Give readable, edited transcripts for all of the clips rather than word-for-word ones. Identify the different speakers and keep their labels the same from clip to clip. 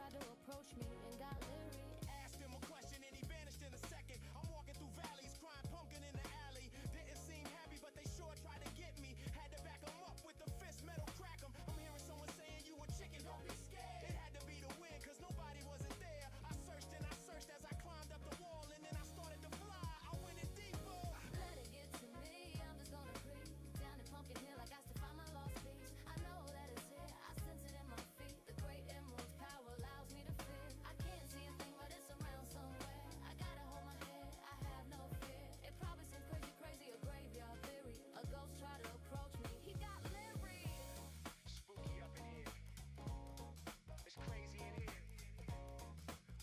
Speaker 1: tried to approach me and got leery.
Speaker 2: Asked him a question and he vanished in a second. I'm walking through valleys, crying pumpkin in the alley. Didn't seem happy, but they sure tried to get me. Had to back them up with the fist, metal crack them. I'm hearing someone saying you a chicken, don't be scared. It had to be the wind, cause nobody wasn't there. I searched and I searched as I climbed up the wall, and then I started to fly. I went in deeper.
Speaker 1: Let it get to me, I'm just gonna creep down in Pumpkin Hill. I got to find my lost peace. I know that it's here, I sense it in my feet. The great emerald's power allows me to fear. I can't see a thing, but it's around somewhere. I gotta hold my head, I have no fear. It probably seems crazy, a graveyard theory. A ghost tried to approach me, he got leery.
Speaker 2: Spooky up in here. It's crazy in here.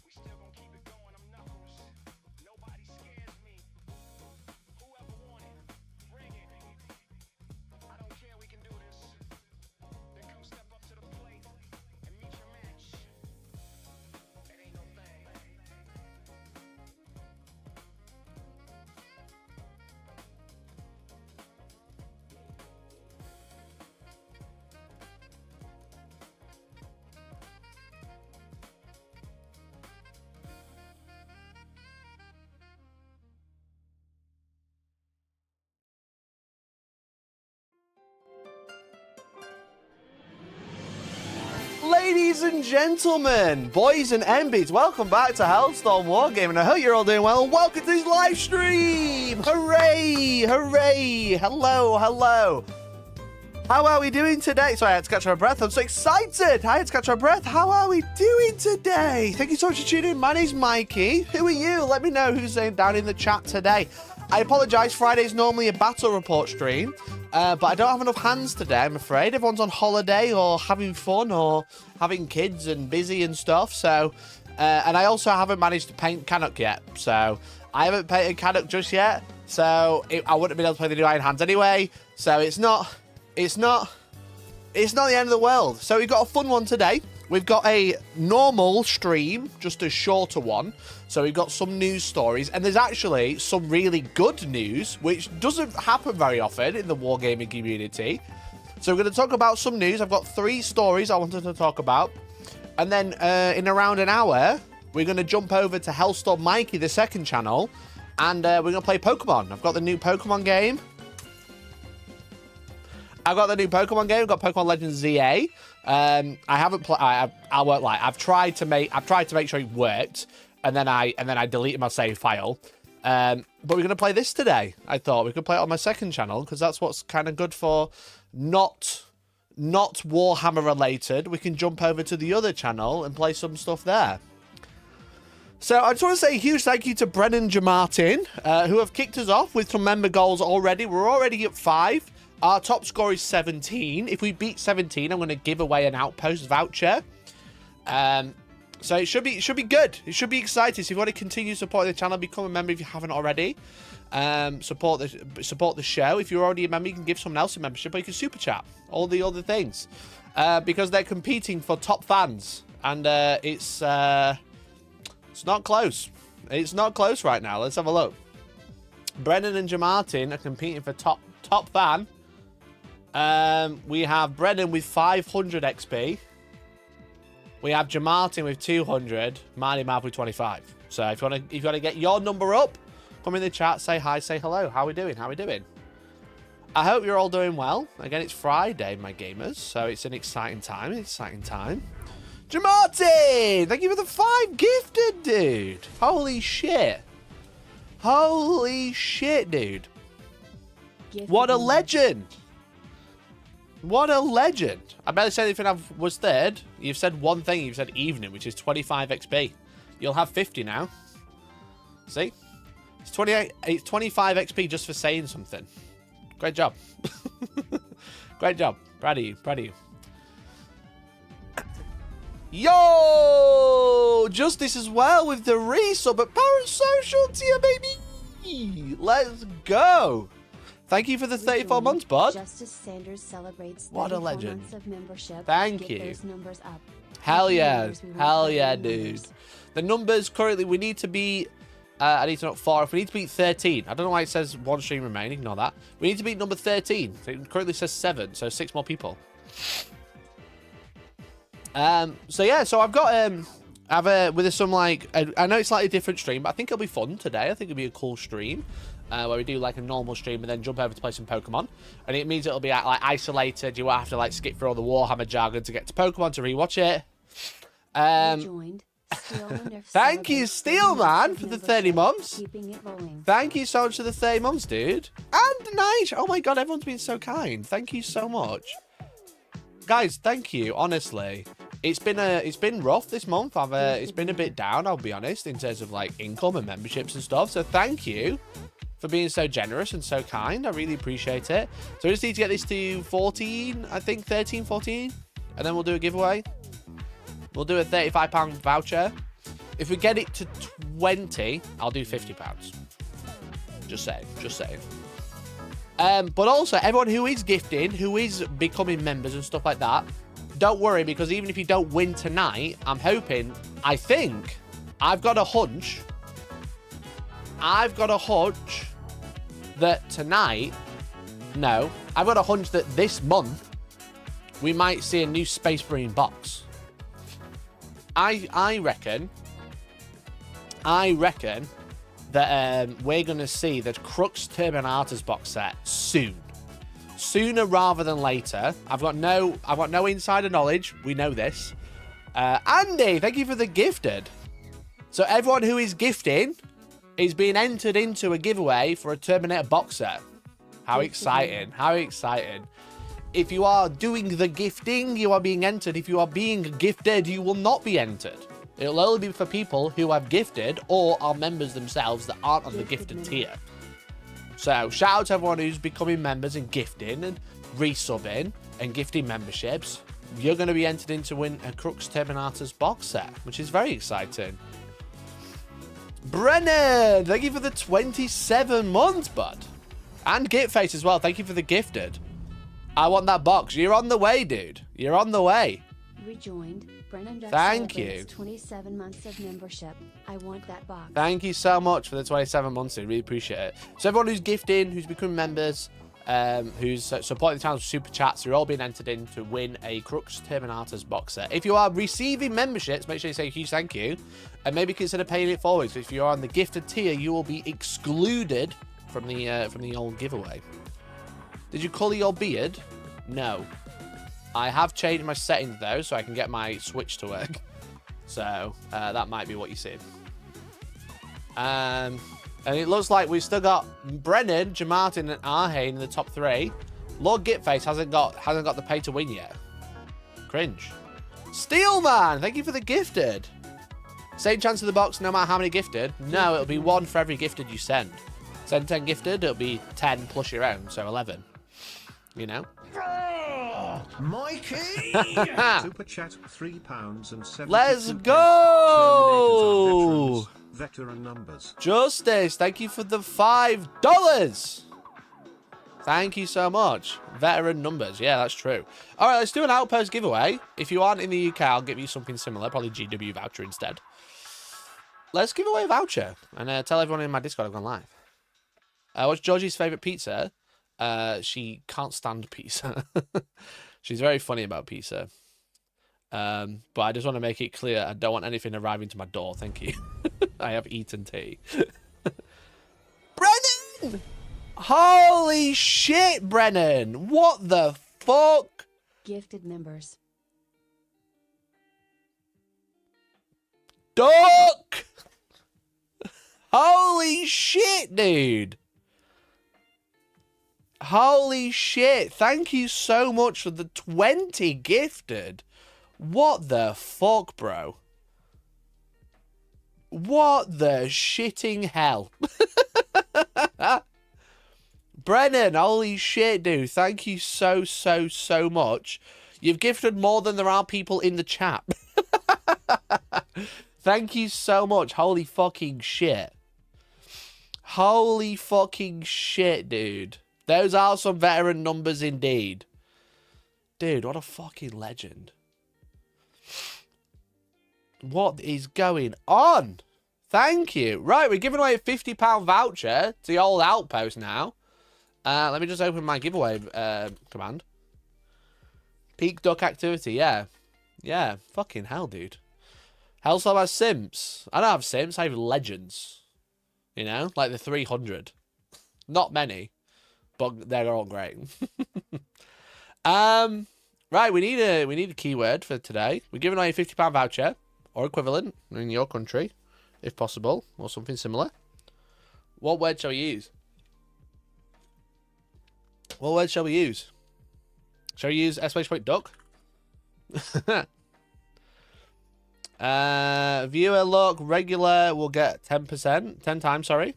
Speaker 2: We still gonna keep it going. I'm Knuckles. Nobody scares me. Whoever want it, bring it. I don't care, we can do this. Then come step up to the plate and meet your match. It ain't no thing.
Speaker 3: Ladies and gentlemen, boys and MBs, welcome back to Hellstorm Wargaming. I hope you're all doing well. Welcome to this live stream. Hooray, hooray. Hello, hello. How are we doing today? Sorry, I had to catch my breath. I'm so excited. I had to catch my breath. How are we doing today? Thank you so much for tuning in. My name's Mikey. Who are you? Let me know who's down in the chat today. I apologize. Friday's normally a battle report stream. But I don't have enough hands today, I'm afraid. Everyone's on holiday or having fun or having kids and busy and stuff. So, and I also haven't managed to paint Canuck yet. So, I haven't painted Canuck just yet. So, I wouldn't have been able to play the new Iron Hands anyway. So, it's not the end of the world. So, we've got a fun one today. We've got a normal stream, just a shorter one. So we've got some news stories, and there's actually some really good news, which doesn't happen very often in the wargaming community. So we're going to talk about some news. I've got 3 stories I wanted to talk about. And then in around an hour, we're going to jump over to Hellstorm Mikey, the second channel, and we're going to play Pokemon. I've got the new Pokemon game. I've got Pokemon Legends ZA. I haven't played. I won't lie. I've tried to make sure it worked, and then I deleted my save file. But we're gonna play this today. I thought we could play it on my second channel because that's what's kind of good for not Warhammer related. We can jump over to the other channel and play some stuff there. So I just want to say a huge thank you to Brennan and Martin, who have kicked us off with some member goals already. We're already at 5. Our top score is 17. If we beat 17, I'm going to give away an Outpost voucher. So it should be good. It should be exciting. So if you want to continue supporting the channel, become a member if you haven't already. Support the show. If you're already a member, you can give someone else a membership, or you can super chat. All the other things, because they're competing for top fans, and it's not close. It's not close right now. Let's have a look. Brennan and Jamartin are competing for top fan. We have Brennan with 500 XP. We have Jamartin with 200. Marty Mav with 25. So if you want to get your number up, come in the chat, say hi, say hello. How are we doing? How are we doing? I hope you're all doing well. Again, it's Friday, my gamers, so it's an exciting time. Jamartin, thank you for the 5 gifted, dude. Holy shit. Holy shit, dude. What a legend. What a legend. I barely said anything. I was third. You've said one thing. You've said evening, which is 25 XP. You'll have 50 now. See? It's 28. It's 25 XP just for saying something. Great job. Great job. Proud of you. Proud of you. Yo! Justice as well with the resub at Parasocial tier, baby. Let's go. Thank you for the 34 months, bud.
Speaker 4: Justice Sanders celebrates
Speaker 3: what a legend.
Speaker 4: Months of membership.
Speaker 3: Thank
Speaker 4: Get
Speaker 3: you.
Speaker 4: those numbers up.
Speaker 3: Hell yeah. Hell yeah, dude. The numbers currently, we need to be, I need to know 4. If we need to beat 13, I don't know why it says 1 stream remaining, ignore that. We need to beat number 13. It currently says 7, so 6 more people. So yeah, so I've got with some like I know it's slightly different stream, but I think it'll be fun today. I think it'll be a cool stream where we do like a normal stream and then jump over to play some Pokemon. And it means it'll be like isolated. You won't have to like skip through all the Warhammer jargon to get to Pokemon to rewatch it. Thank you, Steelman, for the 30 months. Thank you so much for the 30 months, dude. And nice. Oh my god, everyone's been so kind. Thank you so much. Guys, thank you, honestly. It's been rough this month. It's been a bit down, I'll be honest, in terms of like income and memberships and stuff. So thank you for being so generous and so kind. I really appreciate it. So we just need to get this to 14, I think 13, 14, and then we'll do a giveaway. We'll do a £35 voucher. If we get it to 20, I'll do £50. Just saying, just saying. But also, everyone who is gifting, who is becoming members and stuff like that, don't worry, because even if you don't win tonight, I'm hoping, I think, I've got a hunch that tonight, no, I've got a hunch that this month, we might see a new Spacemarine box. I reckon that we're going to see the Crux Terminators box set soon. Sooner rather than later. I've got no insider knowledge. We know this. Andy, thank you for the gifted. So everyone who is gifting is being entered into a giveaway for a Terminator box set. How exciting. How exciting. If you are doing the gifting, you are being entered. If you are being gifted, you will not be entered. It'll only be for people who have gifted or are members themselves that aren't on the gifted tier. So shout out to everyone who's becoming members and gifting and resubbing and gifting memberships. You're going to be entered in to win a Crux Terminators box set, which is very exciting. Brennan, thank you for the 27 months, bud. And Gitface as well, thank you for the gifted. I want that box. You're on the way, dude. You're on the way.
Speaker 4: Rejoined. Brennan
Speaker 3: thank you.
Speaker 4: 27 months of membership. I want that box.
Speaker 3: Thank you so much for the 27 months. I really appreciate it. So everyone who's gifting, who's becoming members, who's supporting the channel with super chats, you're all being entered in to win a Crux Terminators box set. If you are receiving memberships, make sure you say a huge thank you, and maybe consider paying it forward. So if you're on the gifted tier, you will be excluded from the old giveaway. Did you colour your beard? No. I have changed my settings though, so I can get my Switch to work. So that might be what you see. And it looks like we've still got Brennan, Jamartin, and Arhane in the top 3. Lord Gitface hasn't got the pay to win yet. Cringe. Steelman, thank you for the gifted. Same chance of the box, no matter how many gifted. No, it'll be 1 for every gifted you send. Send 10 gifted, it'll be 10 plus your own, so 11. You know.
Speaker 5: Mikey! Super chat £3.70.
Speaker 3: Let's go!
Speaker 5: Veteran numbers.
Speaker 3: Justice, thank you for the $5. Thank you so much. Veteran numbers. Yeah, that's true. All right, let's do an Outpost giveaway. If you aren't in the UK, I'll give you something similar, probably GW voucher instead. Let's give away a voucher and tell everyone in my Discord I've gone live. What's Georgie's favourite pizza? She can't stand pizza. She's very funny about pizza. But I just want to make it clear I don't want anything arriving to my door. Thank you. I have eaten tea. Brennan! Holy shit, Brennan! What the fuck?
Speaker 4: Gifted members.
Speaker 3: Duck! Holy shit, dude! Holy shit. Thank you so much for the 20 gifted. What the fuck, bro? What the shitting hell? Brennan, holy shit, dude. Thank you so much. You've gifted more than there are people in the chat. Thank you so much. Holy fucking shit. Holy fucking shit, dude. Those are some veteran numbers indeed. Dude, what a fucking legend. What is going on? Thank you. Right, we're giving away a £50 voucher to the old Outpost now. Let me just open my giveaway command. Peak duck activity, yeah. Yeah, fucking hell, dude. Hellstorm has simps. I don't have simps, I have legends. You know, like the 300. Not many, but they're all great. Right, we need a keyword for today. We're giving away a £50 voucher or equivalent in your country, if possible, or something similar. What word shall we use? What word shall we use? Shall we use !duck? Viewer look regular will get 10%. 10 times, sorry.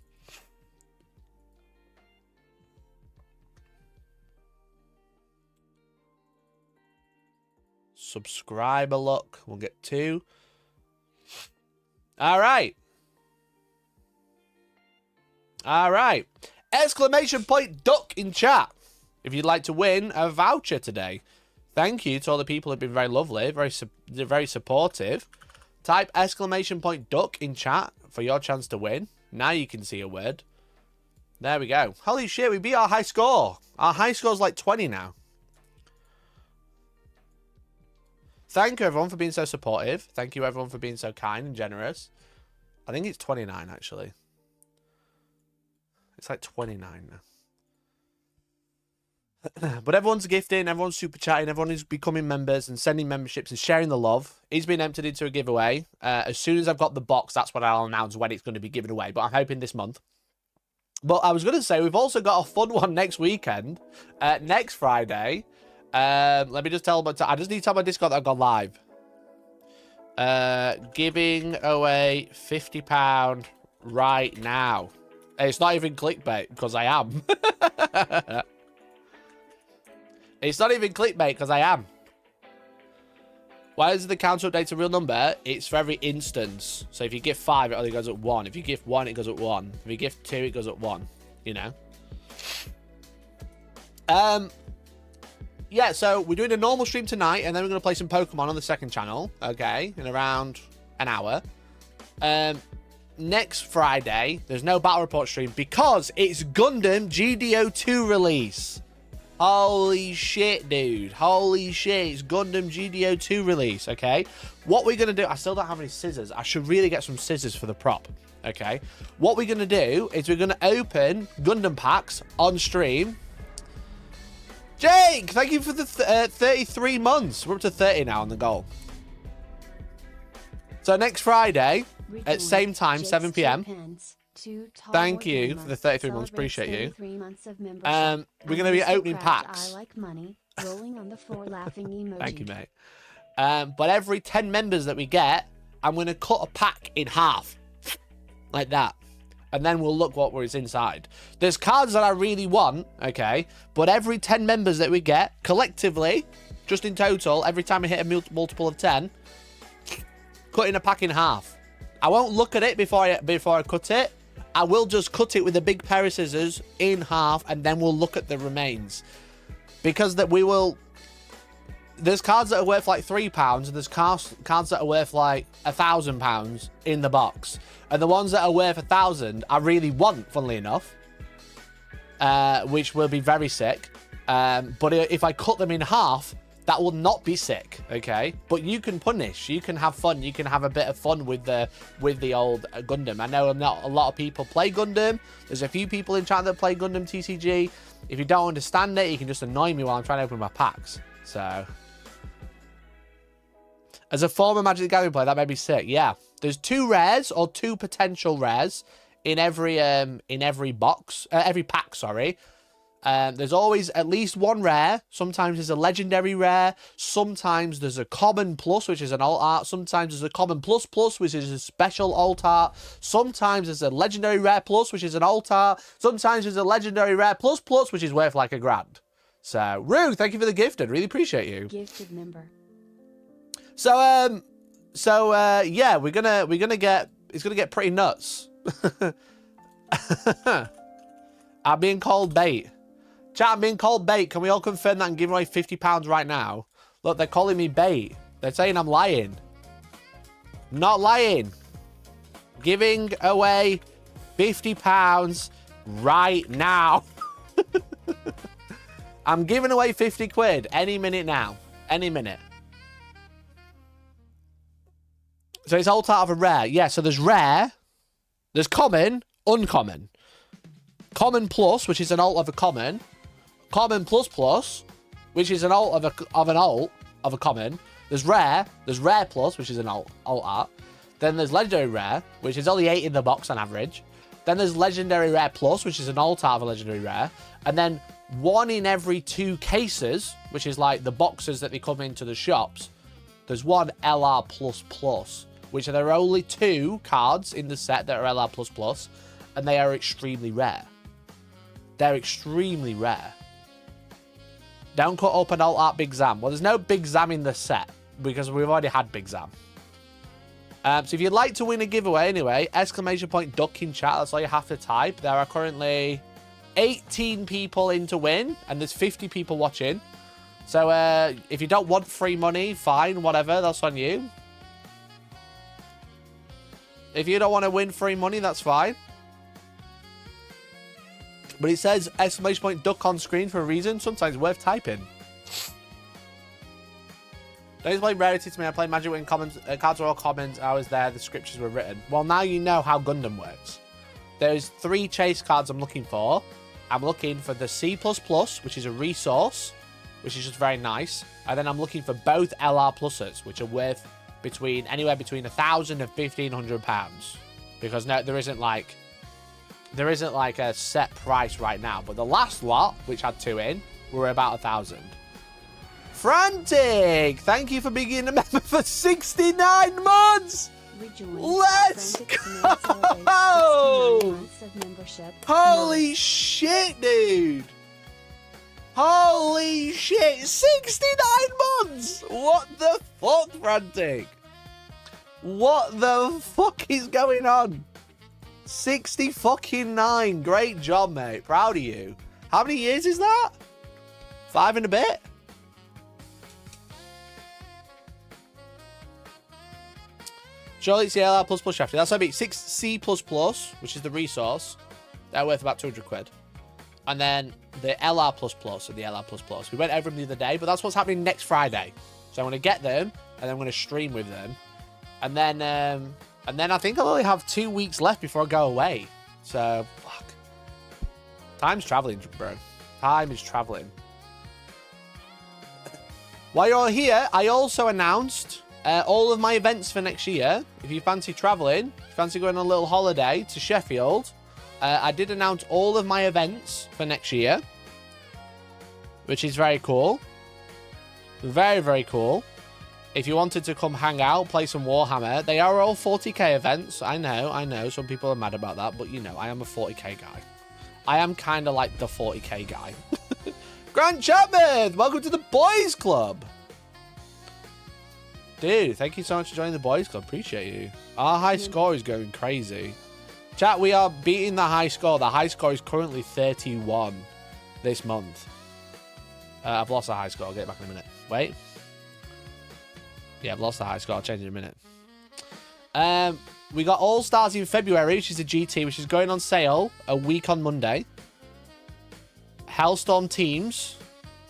Speaker 3: Subscriber look we'll get 2. All right. All right. !duck in chat if you'd like to win a voucher today. Thank you to all the people who've been very lovely, very supportive. Type !duck in chat for your chance to win. Now you can see a word. There we go. Holy shit, we beat our high score. Our high score's like 20 now. Thank you, everyone, for being so supportive. Thank you, everyone, for being so kind and generous. I think it's 29, actually. It's like 29 now. But everyone's gifting, everyone's super chatting, everyone is becoming members and sending memberships and sharing the love. It's been entered into a giveaway. As soon as I've got the box, that's when I'll announce when it's going to be given away. But I'm hoping this month. But I was going to say, we've also got a fun one next weekend. Next Friday. Let me just tell them. I just need to tell my Discord that I've gone live. Giving away £50 right now. It's not even clickbait because I am. It's not even clickbait because I am. Why is the counter update a real number? It's for every instance. So if you give 5, it only goes up 1. If you give 1, it goes up 1. If you give 2, it goes up 1. You know. Yeah, so we're doing a normal stream tonight, and then we're going to play some Pokemon on the second channel, okay, in around an hour. Next Friday, there's no Battle Report stream because it's Gundam GDO2 release. Holy shit, dude. Holy shit, it's Gundam GDO2 release, okay? What we're going to do, I still don't have any scissors. I should really get some scissors for the prop, okay? What we're going to do is we're going to open Gundam packs on stream. Jake, thank you for the 33 months. We're up to 30 now on the goal. So next Friday at same time, 7 p.m. Thank you for the 33 months. Appreciate you. We're going to be opening packs.
Speaker 4: I like money. Rolling on the floor laughing emoji.
Speaker 3: Thank you, mate. But every 10 members that we get, I'm going to cut a pack in half. Like that. And then we'll look what was inside. There's cards that I really want, okay? But every 10 members that we get, collectively, just in total, every time I hit a multiple of 10, cutting a pack in half. I won't look at it before I cut it. I will just cut it with a big pair of scissors in half, and then we'll look at the remains. Because that we will... There's cards that are worth like £3, and there's cards that are worth like £1,000 in the box. And the ones that are worth 1,000, I really want, funnily enough, which will be very sick. But if I cut them in half, that will not be sick, okay? But you can punish, you can have fun, you can have a bit of fun with the old Gundam. I know not a lot of people play Gundam. There's a few people in chat that play Gundam TCG. If you don't understand it, you can just annoy me while I'm trying to open my packs. So, as a former Magic the Gathering player, that made me sick. Yeah, there's 2 rares or 2 potential rares in every box, every pack. Sorry. There's always at least 1 rare. Sometimes there's a legendary rare. Sometimes there's a common plus, which is an alt art. Sometimes there's a common plus plus, which is a special alt art. Sometimes there's a legendary rare plus, which is an alt art. Sometimes there's a legendary rare plus plus, which is worth like £1,000. So, Rue, thank you for the gifted. Really appreciate you.
Speaker 4: Gifted member.
Speaker 3: So, yeah, we're gonna get, it's gonna get pretty nuts. I'm being called bait. Chat, I'm being called bait. Can we all confirm that and give away £50 right now? Look, they're calling me bait. They're saying I'm lying. Not lying. Giving away £50 right now. I'm giving away 50 quid any minute now. Any minute. So it's alt out of a rare. Yeah, so there's rare, there's common, uncommon. Common plus, which is an alt of a common. Common plus plus, which is an alt of an alt of a common. There's rare plus, which is an alt art. Then there's legendary rare, which is only 8 in the box on average. Then there's legendary rare plus, which is an alt art of a legendary rare. And then 1 in every 2 cases, which is like the boxes that they come into the shops, there's 1 LR++, which are there are only 2 cards in the set that are LR++, and they are extremely rare. They're extremely rare. Don't cut up an alt art Big Zam. Well, there's no Big Zam in the set because we've already had Big Zam. So if you'd like to win a giveaway anyway, ! Duck in chat. That's all you have to type. There are currently 18 people in to win, and there's 50 people watching. So if you don't want free money, fine, whatever. That's on you. If you don't want to win free money, that's fine. But it says ! Duck on screen for a reason. Sometimes worth typing. Don't explain rarity to me. I played Magic when commons, cards were all commons. I was there. The scriptures were written. Well, now you know how Gundam works. There's 3 chase cards I'm looking for. I'm looking for the C++, which is a resource, which is just very nice. And then I'm looking for both LR pluses, which are worth anywhere between 1,000 and 1,500 pounds. Because no, there isn't like a set price right now. But the last lot, which had 2 in, were about 1,000. Frantic! Thank you for being a member for 69 months! Let's go! Holy shit, dude! Holy shit! 69 months! What the fuck, Frantic? What the fuck is going on? 60 fucking 9. Great job, mate. Proud of you. How many years is that? 5 and a bit? Surely it's the LR++ Shafty. That's what I mean. 6 C++, which is the resource. They're worth about 200 quid. And then the LR++ and the LR++. We went over them the other day, but that's what's happening next Friday. So I'm going to get them, and then I'm going to stream with them. And then I think I'll only have 2 weeks left before I go away. So, fuck. Time's traveling, bro. Time is traveling. While you're here, I also announced all of my events for next year. If you fancy traveling, if you fancy going on a little holiday to Sheffield, I did announce all of my events for next year, which is very cool. Very, very cool. If you wanted to come hang out, play some Warhammer, they are all 40k events. I know. Some people are mad about that, but you know, I am a 40k guy. I am kind of like the 40k guy. Grant Chapman, welcome to the Boys Club. Dude, thank you so much for joining the Boys Club. Appreciate you. Our high score is going crazy. Chat, we are beating the high score. The high score is currently 31 this month. I've lost the high score. I'll get it back in a minute. Wait. Yeah, I've lost the high score. I'll change it in a minute. We got All Stars in February, which is a GT, which is going on sale a week on Monday. Hellstorm Teams,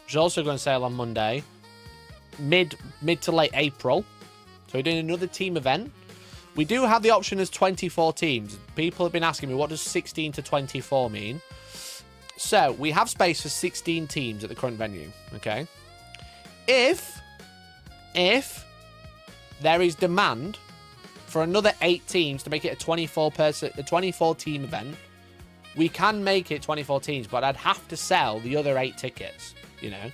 Speaker 3: which is also going on sale on Monday. Mid to late April. So we're doing another team event. We do have the option as 24 teams. People have been asking me, what does 16 to 24 mean? So we have space for 16 teams at the current venue. Okay. If there is demand for another 8 teams to make it a 24 team event, we can make it 24 teams, but I'd have to sell the other 8 tickets, you know.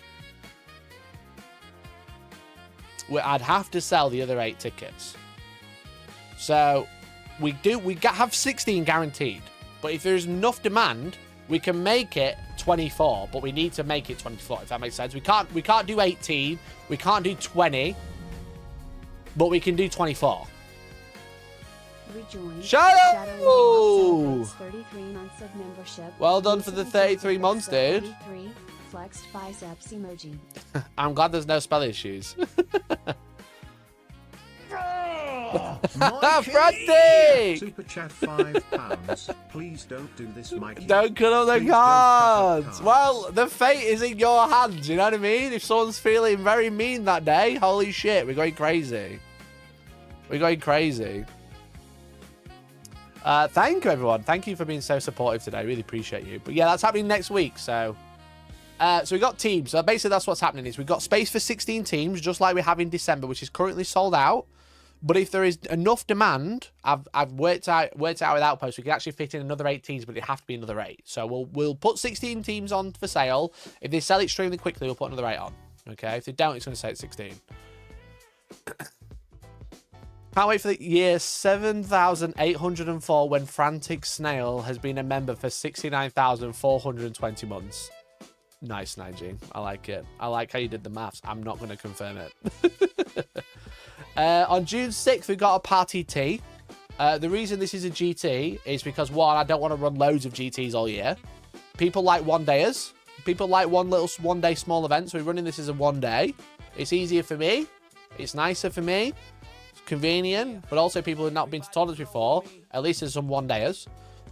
Speaker 3: I'd have to sell the other 8 tickets. So we have 16 guaranteed. But if there's enough demand, we can make it 24. But we need to make it 24, if that makes sense. We can't do 18. We can't do 20. But we can do 24. Shadow!
Speaker 4: 33 months of membership.
Speaker 3: Well done for the 33 months, dude.
Speaker 4: Flexed biceps emoji.
Speaker 3: I'm glad there's no spell issues. Frantic!
Speaker 5: Super chat £5. Please don't do this, Mikey.
Speaker 3: Don't cut up the cards. Well, the fate is in your hands. You know what I mean? If someone's feeling very mean that day, holy shit, we're going crazy. We're going crazy. Thank you, everyone. Thank you for being so supportive today. Really appreciate you. But yeah, that's happening next week. So we got teams. So basically, that's what's happening is we've got space for 16 teams, just like we have in December, which is currently sold out. But if there is enough demand, I've worked out with Outpost, we can actually fit in another 8 teams, but it have to be another 8. So we'll put 16 teams on for sale. If they sell extremely quickly, we'll put another 8 on. Okay. If they don't, it's going to say it's 16. Can't wait for the year 7,804 when Frantic Snail has been a member for 69,420 months. Nice, Nigel. I like it. I like how you did the maths. I'm not going to confirm it. On June 6th, we got a party tea. The reason this is a GT is because, one, I don't want to run loads of GTs all year. People like one-dayers. People like one-day small events. So we're running this as a one-day. It's easier for me. It's nicer for me. Convenient, but also people who've not been to tournaments before. At least there's some one-dayers.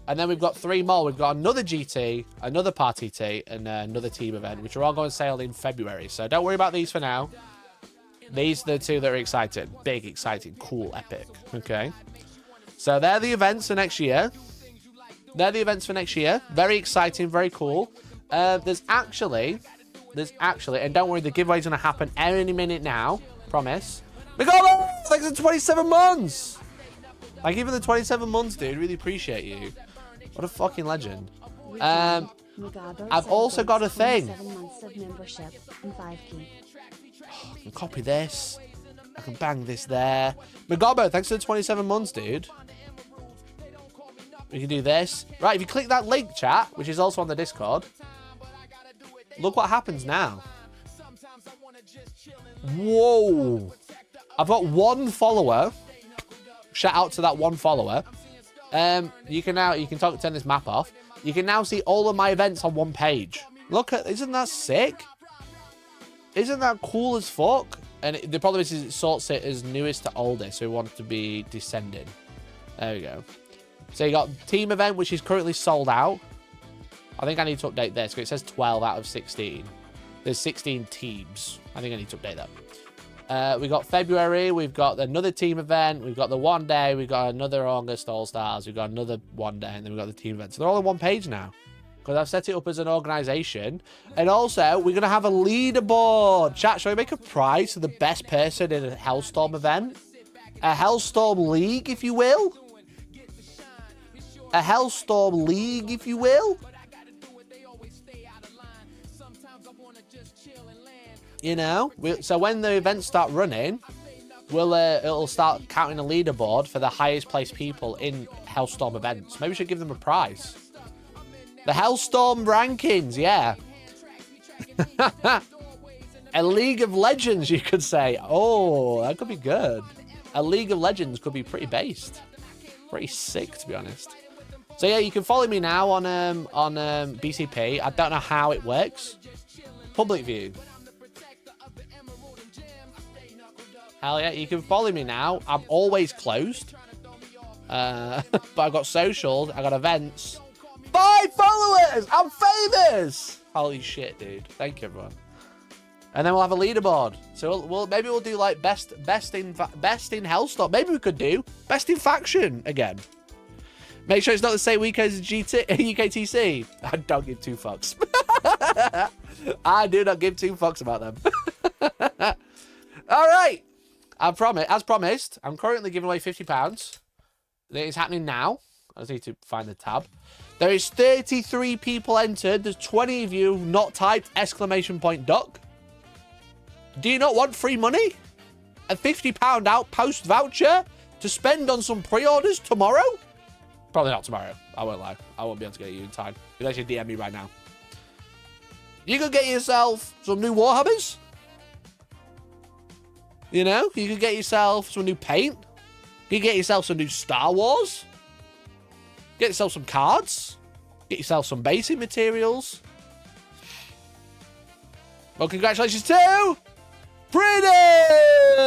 Speaker 3: And then we've got 3 more. We've got another GT, another party tea, and another team event, which are all going to sale in February. So don't worry about these for now. These are the 2 that are exciting. Big, exciting, cool, epic. Okay. So they're the events for next year. Very exciting, very cool. There's actually, and don't worry, the giveaway's going to happen any minute now. Promise. Megalo! Thanks for 27 months! Thank you for the 27 months, dude. Really appreciate you. What a fucking legend. I've also got a thing.
Speaker 4: 7 months of membership and 5 key.
Speaker 3: I can copy this. I can bang this there. Megabo, thanks for the 27 months, dude. We can do this. Right, if you click that link, chat, which is also on the Discord, look what happens now. Whoa. I've got 1 follower. Shout out to that 1 follower. You can turn this map off. You can now see all of my events on 1 page. Look at, isn't that sick? Isn't that cool as fuck? And the problem is it sorts it as newest to oldest, so we want it to be descending. There we go. So you got team event, which is currently sold out. I think I need to update this, because it says 12 out of 16. There's 16 teams. I think I need to update that. We got February, we've got another team event, we've got the one day, we've got another August All-Stars, we've got another one day, and then we've got the team event. So they're all on 1 page now. Because I've set it up as an organisation. And also, we're going to have a leaderboard. Chat, shall we make a prize for the best person in a Hellstorm event? A Hellstorm League, if you will? A Hellstorm League, if you will? You know, so when the events start running, it'll start counting a leaderboard for the highest placed people in Hellstorm events. Maybe we should give them a prize. The Hellstorm rankings, yeah. A League of Legends, you could say. Oh, that could be good. A League of Legends could be pretty based. Pretty sick, to be honest. So yeah, you can follow me now on BCP. I don't know how it works. Public view. Hell yeah, you can follow me now. I'm always closed. But I've got socials, I've got events. 5 followers! I'm famous! Holy shit, dude. Thank you, everyone. And then we'll have a leaderboard. So maybe we'll do like best in Hellstorm. Maybe we could do best in faction again. Make sure it's not the same week as UKTC. I don't give 2 fucks. I do not give 2 fucks about them. All right. As promised, I'm currently giving away £50. It is happening now. I just need to find the tab. There is 33 people entered. There's 20 of you not typed !duck. Do you not want free money? A £50 Outpost voucher to spend on some pre-orders tomorrow? Probably not tomorrow. I won't lie. I won't be able to get you in time. You can actually DM me right now. You could get yourself some new Warhammers. You know, you could get yourself some new paint. You could get yourself some new Star Wars. Get yourself some cards. Get yourself some basic materials. Well, congratulations to Pridders!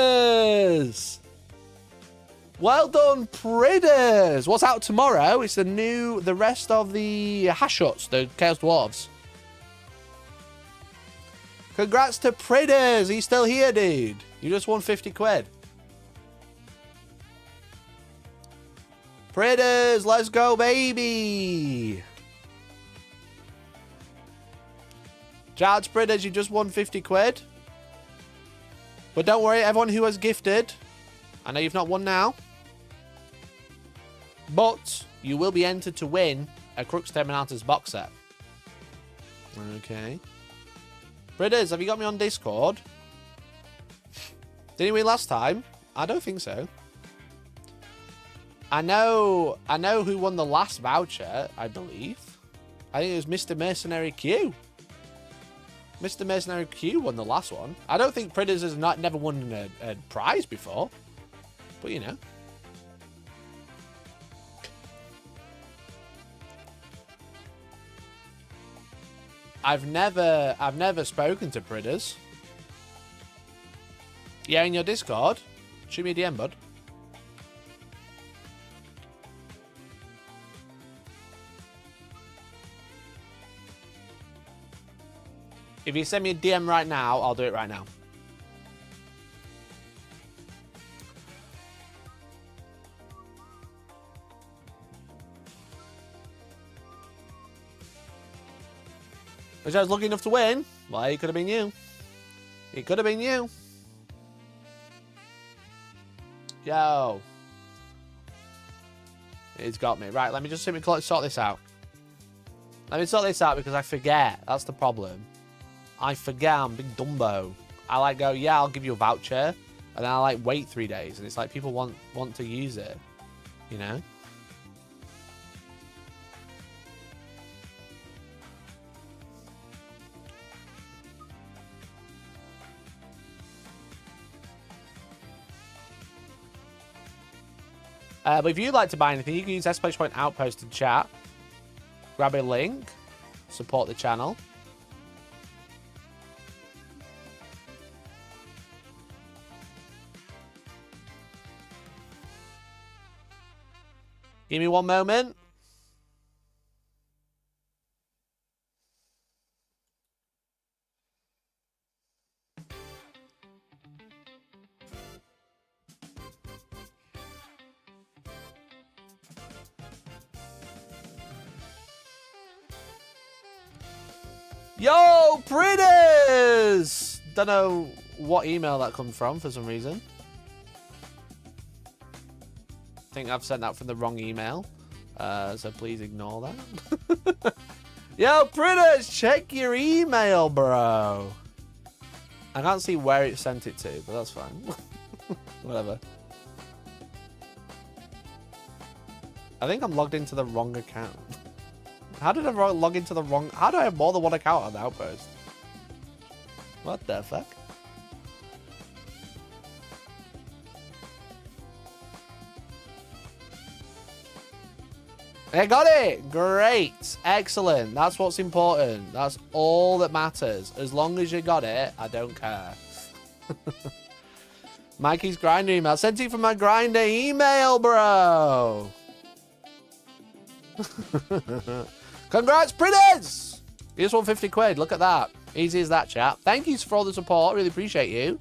Speaker 3: Well done, Pridders! What's out tomorrow? It's the rest of the Hashuts, the Chaos Dwarves. Congrats to Pridders! He's still here, dude. You just won 50 quid. Pritters, let's go, baby. Charge Pritters, you just won 50 quid. But don't worry, everyone who has gifted, I know you've not won now, but you will be entered to win a Crux Terminatus box set. Okay. Pritters, have you got me on Discord? Did you win last time? I don't think so. I know who won the last voucher, I believe. I think it was Mr. Mercenary Q. Mr. Mercenary Q won the last one. I don't think Pritters has never won a prize before. But, you know. I've never spoken to Pritters. Yeah, in your Discord. Shoot me a DM, bud. If you send me a DM right now, I'll do it right now. Which I was lucky enough to win. Well, it could have been you. It could have been you. Yo. It's got me. Right, let me just sort this out. Let me sort this out because I forget. That's the problem. I forget I'm big Dumbo. I like go, yeah, I'll give you a voucher. And then I like wait 3 days. And it's like people want to use it. You know? But if you'd like to buy anything, you can use !Outpost in chat. Grab a link. Support the channel. Give me one moment. Yo, Pritters! Don't know what email that comes from for some reason. I think I've sent that from the wrong email. So please ignore that. Yo, Pritters, check your email, bro. I can't see where it sent it to, but that's fine. Whatever. I think I'm logged into the wrong account. How did I log into the wrong... How do I have more than one account on the Outpost? What the fuck? I got it! Great! Excellent. That's what's important. That's all that matters. As long as you got it, I don't care. Mikey's Grindr email. Sent it from my Grindr email, bro! Congrats, Pritters! You just won 50 quid. Look at that. Easy as that, chat. Thank you for all the support. Really appreciate you.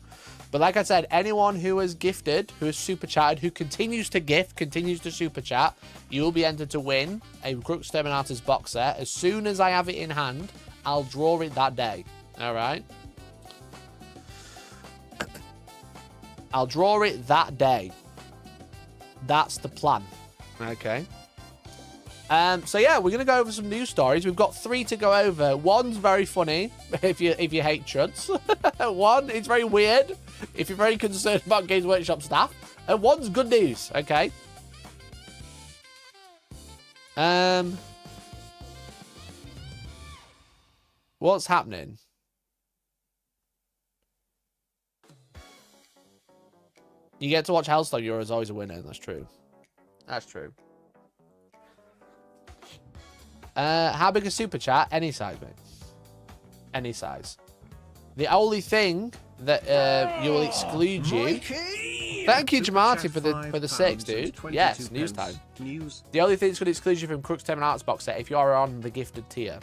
Speaker 3: But like I said, anyone who has gifted, who has super chatted, who continues to gift, continues to super chat, you will be entered to win a Crux Terminatus box set. As soon as I have it in hand, I'll draw it that day. All right? I'll draw it that day. That's the plan. Okay? So yeah, we're gonna go over some news stories. We've got 3 to go over. One's very funny if you hate chuds. One, it's very weird if you're very concerned about Games Workshop staff. And one's good news. Okay. What's happening? You get to watch Hellstorm. You're always a winner. That's true. That's true. How big a super chat? Any size, mate. Any size. The only thing that will exclude you. Thank you, Jamati, for the 6, dude. Yes, news time. The only thing that's going to exclude you from Crux Terminatus box set if you are on the gifted tier.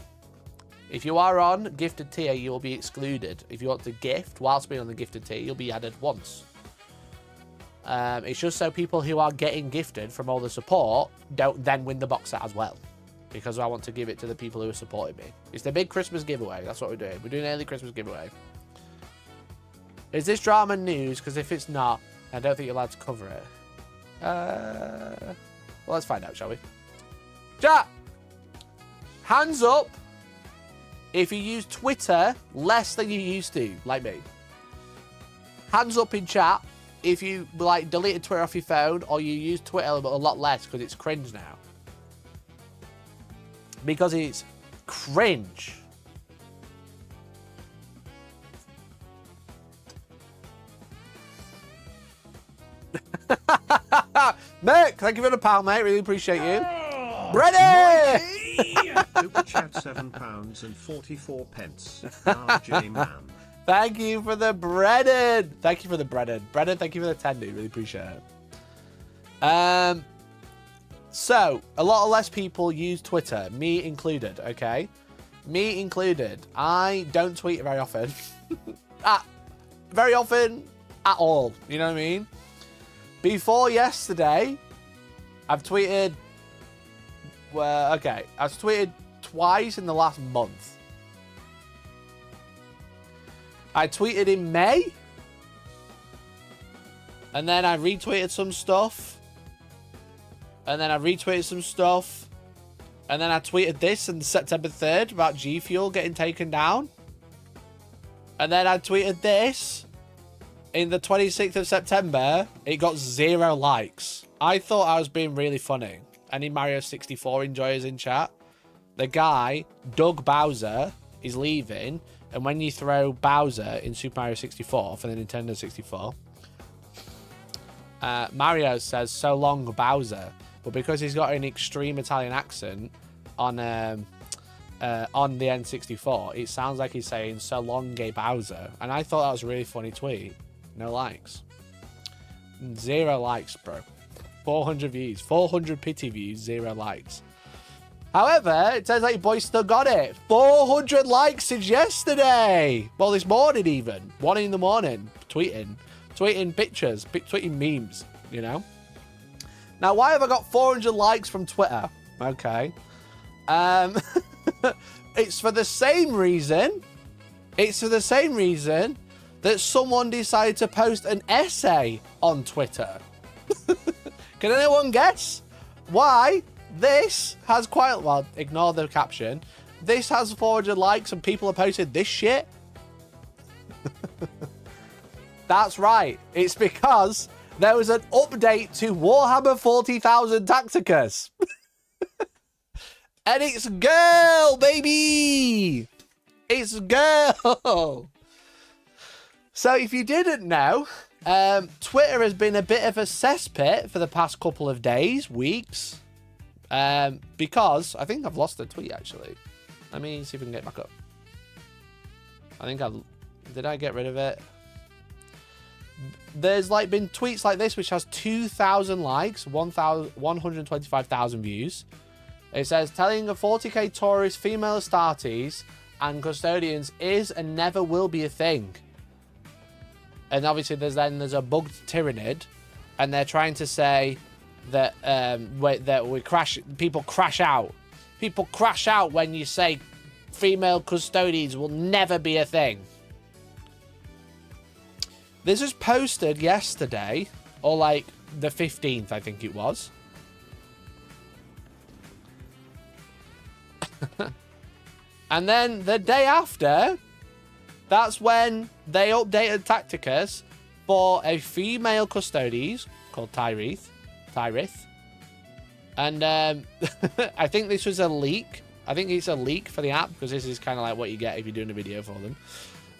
Speaker 3: If you are on gifted tier, you will be excluded. If you want to gift whilst being on the gifted tier, you'll be added once. It's just so people who are getting gifted from all the support don't then win the box set as well. Because I want to give it to the people who are supporting me. It's the big Christmas giveaway. That's what we're doing. We're doing an early Christmas giveaway. Is this drama news? Because if it's not, I don't think you're allowed to cover it. Well, let's find out, shall we? Chat! Hands up if you use Twitter less than you used to, like me. Hands up in chat if you, like, deleted Twitter off your phone or you use Twitter a lot less because it's cringe now. Because it's cringe. Mick, thank you for the pound, mate. Really appreciate you. Ready!
Speaker 5: Super chat £7 and 44 pence. RJ man.
Speaker 3: Thank you for the breaded. Thank you for the breaded. Breaded, thank you for the 10, dude. Really appreciate it. So, a lot less people use Twitter, me included, okay? Me included. I don't tweet very often. Very often at all. You know what I mean? Before yesterday, I've tweeted... Well, okay. I've tweeted twice in the last month. I tweeted in May. And then I retweeted some stuff. And then I retweeted some stuff. And then I tweeted this on September 3rd about G Fuel getting taken down. And then I tweeted this in the 26th of September. It got 0 likes. I thought I was being really funny. Any Mario 64 enjoyers in chat? The guy, Doug Bowser, is leaving. And when you throw Bowser in Super Mario 64 for the Nintendo 64, Mario says, "So long, Bowser." But because he's got an extreme Italian accent on the N64, it sounds like he's saying, "So long, gay Bowser." And I thought that was a really funny tweet. No likes. 0 likes, bro. 400 views. 400 pity views, 0 likes. However, it turns out your boy still got it. 400 likes since yesterday. Well, this morning even. 1 in the morning. Tweeting pictures. Tweeting memes, you know. Now, why have I got 400 likes from Twitter? Okay. It's for the same reason. It's for the same reason that someone decided to post an essay on Twitter. Can anyone guess why this has quite... Well, ignore the caption. This has 400 likes and people have posted this shit? That's right. It's because there was an update to Warhammer 40,000 Tacticus. And it's girl, baby! It's girl! So if you didn't know... Twitter has been a bit of a cesspit for the past couple of days, weeks, because I think I've lost the tweet, actually. Let me see if we can get it back up. Did I get rid of it? There's like been tweets like this, which has 2,000 likes, 125,000 views. It says, telling a 40k tourist female Astartes and custodians is and never will be a thing. And obviously there's a bugged tyrannid, and they're trying to say that people crash out. People crash out when you say female custodians will never be a thing. This was posted yesterday, or like the 15th, I think it was. And then the day after, that's when they updated Tacticus for a female Custodes called Tyrith. And I think this was a leak. I think it's a leak for the app, because this is kind of like what you get if you're doing a video for them.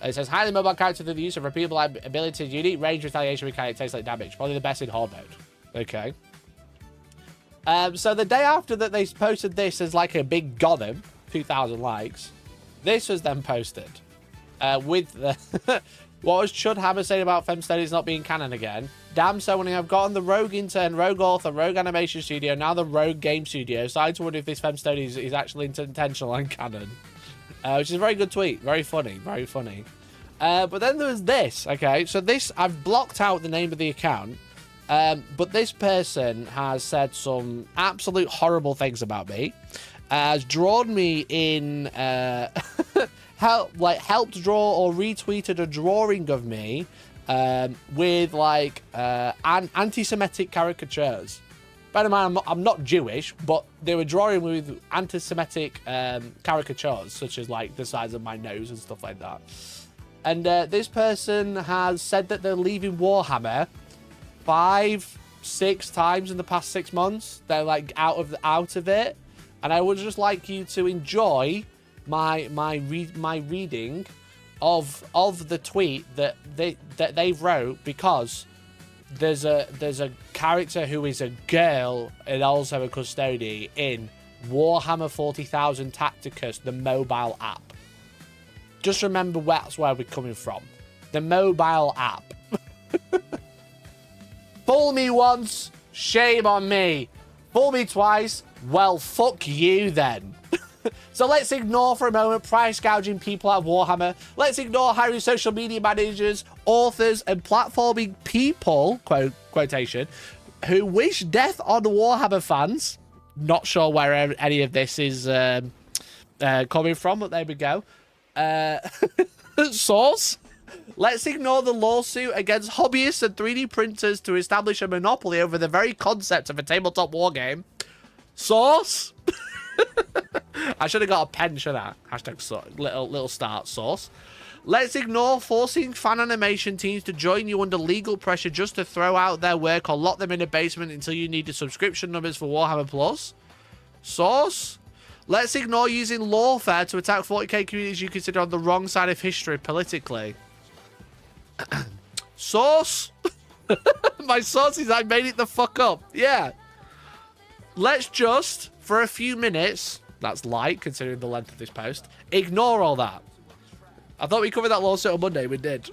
Speaker 3: It says, highly mobile character through the use of repeatable abilities, unique range retaliation mechanic, takes like damage. Probably the best in Horde mode. Okay. So the day after that they posted this as like a big gotham, 2,000 likes, this was then posted. With the what was Chud Hammer saying about Fem Studies not being canon again? Damn, so when I've gotten the Rogue Intern, Rogue Author, Rogue Animation Studio, now the Rogue Game Studio, starting to wonder if this Fem Studies is actually intentional and canon. Which is a very good tweet. Very funny. Very funny. But then there was this, okay? So this, I've blocked out the name of the account, But this person has said some absolute horrible things about me. Has drawn me in, helped draw or retweeted a drawing of me with like anti-Semitic caricatures. Bear in mind, I'm not Jewish, but they were drawing with anti-Semitic caricatures, such as like the size of my nose and stuff like that. And this person has said that they're leaving Warhammer 5-6 times in the past 6 months. They're like out of it, and I would just like you to enjoy my reading of the tweet that they wrote, because there's a character who is a girl and also a custody in Warhammer 40,000 Tacticus, the mobile app. Just remember that's where we're coming from. The mobile app. Fool me once, shame on me. Fool me twice, well, fuck you then. So let's ignore for a moment price gouging people out of Warhammer. Let's ignore hiring social media managers, authors, and platforming people, quotation, who wish death on Warhammer fans. Not sure where any of this is coming from, but there we go. Source. Let's ignore the lawsuit against hobbyists and 3D printers to establish a monopoly over the very concept of a tabletop wargame. Source. I should have got a pen, shouldn't I? Hashtag little start. Source. Let's ignore forcing fan animation teams to join you under legal pressure just to throw out their work or lock them in a basement until you need the subscription numbers for Warhammer Plus. Source. Let's ignore using lawfare to attack 40k communities you consider on the wrong side of history politically. Source. My source is I made it the fuck up. Yeah. Let's just, for a few minutes, that's light considering the length of this post, ignore all that. I thought we covered that lawsuit on Monday. We did.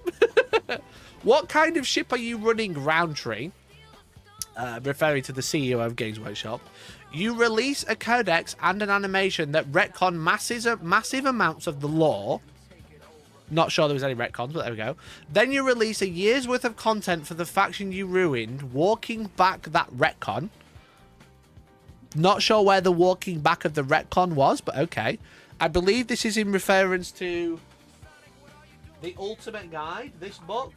Speaker 3: What kind of ship are you running, Roundtree? Referring to the CEO of Games Workshop. You release a codex and an animation that retcon massive amounts of the lore. Not sure there was any retcons, but there we go. Then you release a year's worth of content for the faction you ruined, walking back that retcon. Not sure where the walking back of the retcon was, but okay. I believe this is in reference to the Ultimate Guide, this book.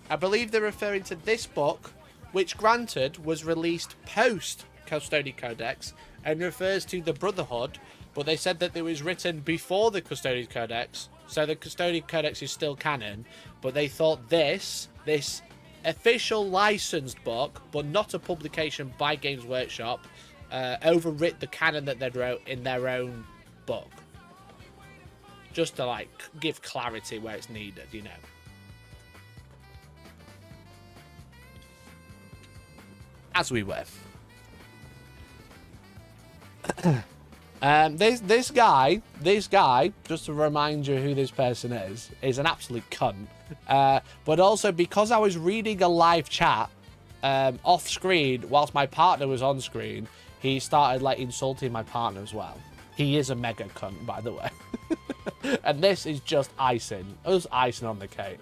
Speaker 3: I believe they're referring to this book, which granted was released post Custody Codex and refers to the Brotherhood, but they said that it was written before the Custody Codex, so the Custody Codex is still canon, but they thought this official licensed book, but not a publication by Games Workshop, overwrit the canon that they wrote in their own book. Just to, like, give clarity where it's needed, you know. As we were. This guy, just to remind you who this person is an absolute cunt. But also, because I was reading a live chat off screen whilst my partner was on screen, he started like insulting my partner as well. He is a mega cunt, by the way. And this is just icing. It was icing on the cake.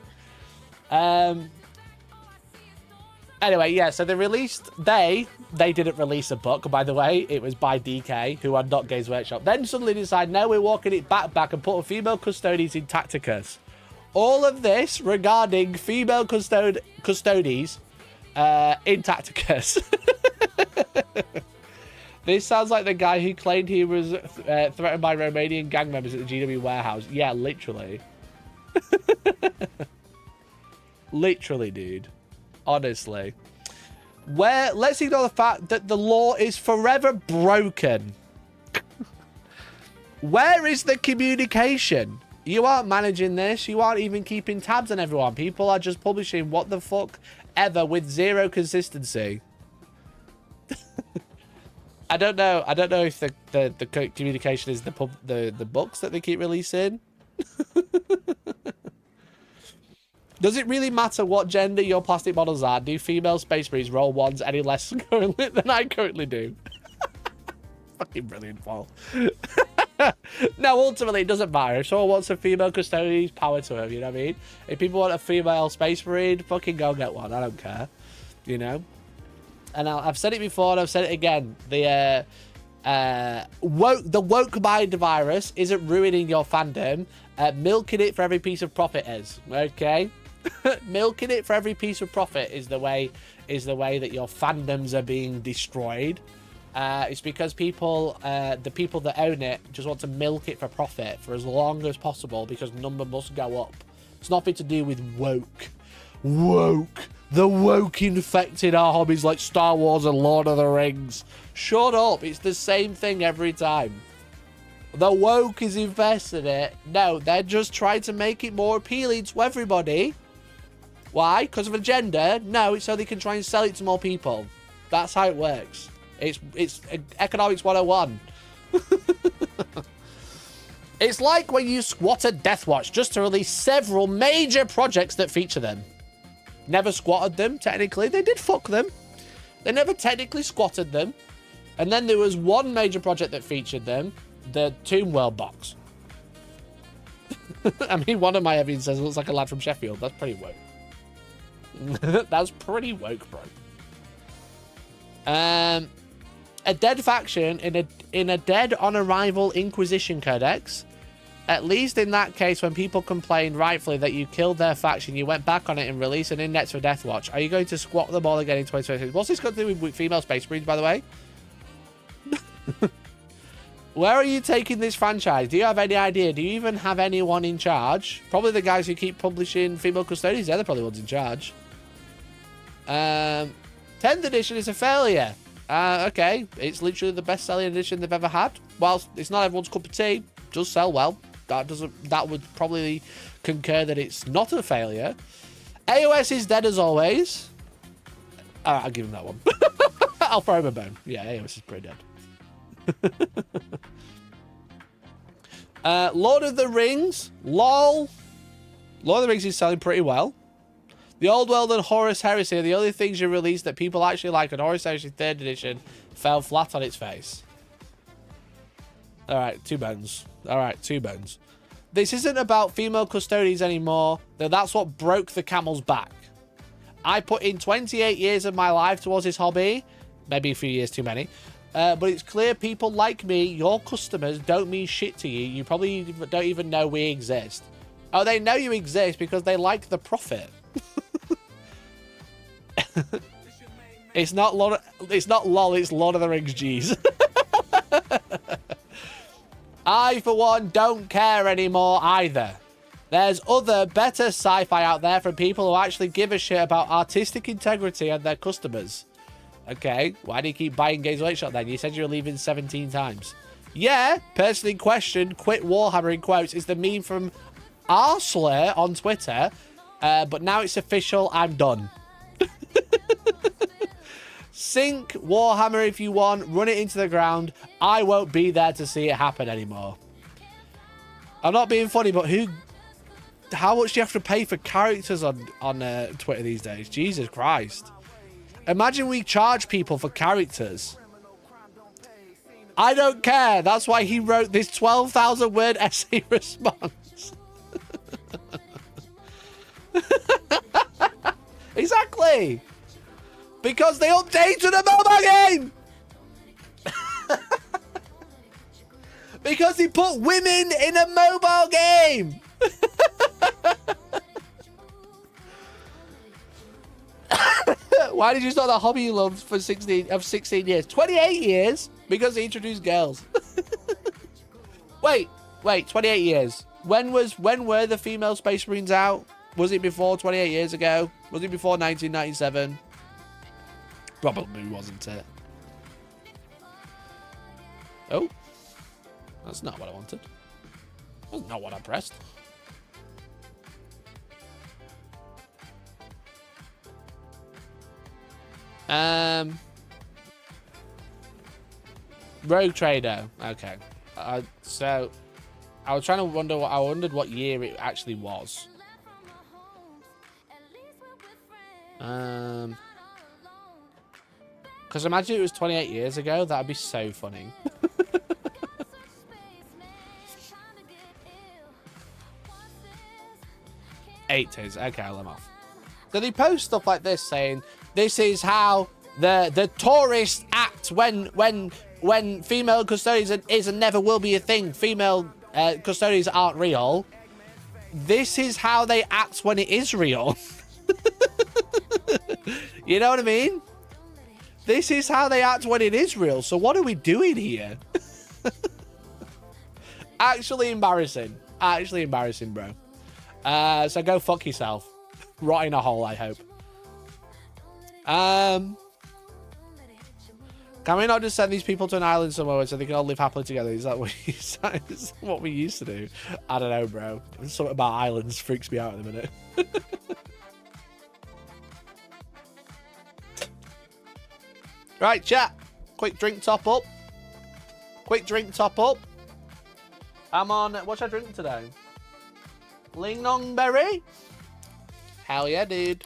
Speaker 3: Anyway, yeah, so they didn't release a book, by the way. It was by DK, who are not Games Workshop. Then suddenly decide, no, we're walking it back and put female custodies in Tacticus. All of this regarding female custodies in Tacticus. This sounds like the guy who claimed he was threatened by Romanian gang members at the GW warehouse. Yeah, literally. Literally, dude. Honestly. Let's ignore the fact that the law is forever broken. Where is the communication? You aren't managing this. You aren't even keeping tabs on everyone. People are just publishing what the fuck ever with zero consistency. I don't know if the communication is the books that they keep releasing. Does it really matter what gender your plastic models are? Do female space marines roll ones any less currently than I currently do? Fucking brilliant, Paul. No, ultimately, it doesn't matter. If someone wants a female custodian, power to him, you know what I mean? If people want a female space marine, fucking go get one. I don't care, you know? And I've said it before and I've said it again. The woke mind virus isn't ruining your fandom. Milking it for every piece of profit is, okay? Milking it for every piece of profit is the way that your fandoms are being destroyed. It's because people, the people that own it, just want to milk it for profit for as long as possible because number must go up. It's nothing to do with woke. The woke infected our hobbies like Star Wars and Lord of the Rings. Shut up. It's the same thing every time. The woke is invested in it. No, they're just trying to make it more appealing to everybody. Why? Because of agenda? No, it's so they can try and sell it to more people. That's how it works. It's economics 101. It's like when you squatted Deathwatch just to release several major projects that feature them. Never squatted them, technically. They did fuck them. They never technically squatted them. And then there was one major project that featured them, the Tomb World box. I mean, one of my evidence says it looks like a lad from Sheffield. That's pretty woke. That's pretty woke, bro. A dead faction in a dead on arrival Inquisition codex. At least in that case, when people complained rightfully that you killed their faction, you went back on it and released an index for Deathwatch. Are you going to squat them all again in 2026? What's this got to do with female space marines, by the way? Where are you taking this franchise? Do you have any idea? Do you even have anyone in charge? Probably the guys who keep publishing female custodians. They're probably the ones in charge. 10th edition is a failure. Okay. It's literally the best-selling edition they've ever had. Whilst it's not everyone's cup of tea, it does sell well. That would probably concur that it's not a failure. AOS is dead as always. I'll give him that one. I'll throw him a bone. Yeah, AOS is pretty dead. Lord of the Rings. LOL. Lord of the Rings is selling pretty well. The Old World and Horus Heresy are the only things you released that people actually like, and Horus Heresy 3rd edition fell flat on its face. Alright, 2 bones. Alright, 2 bones. This isn't about female custodians anymore, though that's what broke the camel's back. I put in 28 years of my life towards this hobby. Maybe a few years too many. But it's clear people like me, your customers, don't mean shit to you. You probably don't even know we exist. Oh, they know you exist because they like the profit. It's not LOL, it's Lord of the Rings, G's. I, for one, don't care anymore either. There's other, better sci-fi out there from people who actually give a shit about artistic integrity and their customers. Okay, why do you keep buying Games Workshop then? You said you were leaving 17 times. Yeah, person in question, quit Warhammer in quotes, is the meme from Arslur on Twitter. But now it's official, I'm done. Sink Warhammer if you want, run it into the ground. I won't be there to see it happen anymore. I'm not being funny, but how much do you have to pay for characters on Twitter these days? Jesus Christ. Imagine we charge people for characters. I don't care. That's why he wrote this 12,000 word essay response. Exactly. Because they updated a mobile game. Because he put women in a mobile game. Why did you start the hobby you loved for 16 years? 28 years? Because he introduced girls. Wait, 28 years. When were the female Space Marines out? Was it before 28 years ago? Was it before 1997? Probably wasn't it. Oh. That's not what I wanted. That's not what I pressed. Rogue Trader. Okay. So I was trying to wonder I wondered what year it actually was. Because imagine it was 28 years ago. That'd be so funny. 80s. Okay, I'll let them off. So they post stuff like this saying, this is how the tourists act when female custodians is and never will be a thing. Female custodians aren't real. This is how they act when it is real. You know what I mean? This is how they act when it is real. So what are we doing here? Actually embarrassing. Actually embarrassing, bro. So go fuck yourself. Rot in a hole, I hope. Can we not just send these people to an island somewhere so they can all live happily together? Is that what we used to do? I don't know, bro. Something about islands freaks me out at the minute. Right, chat. Quick drink top up. Quick drink top up. I'm on... What should I drink today? Ling Nong Berry? Hell yeah, dude.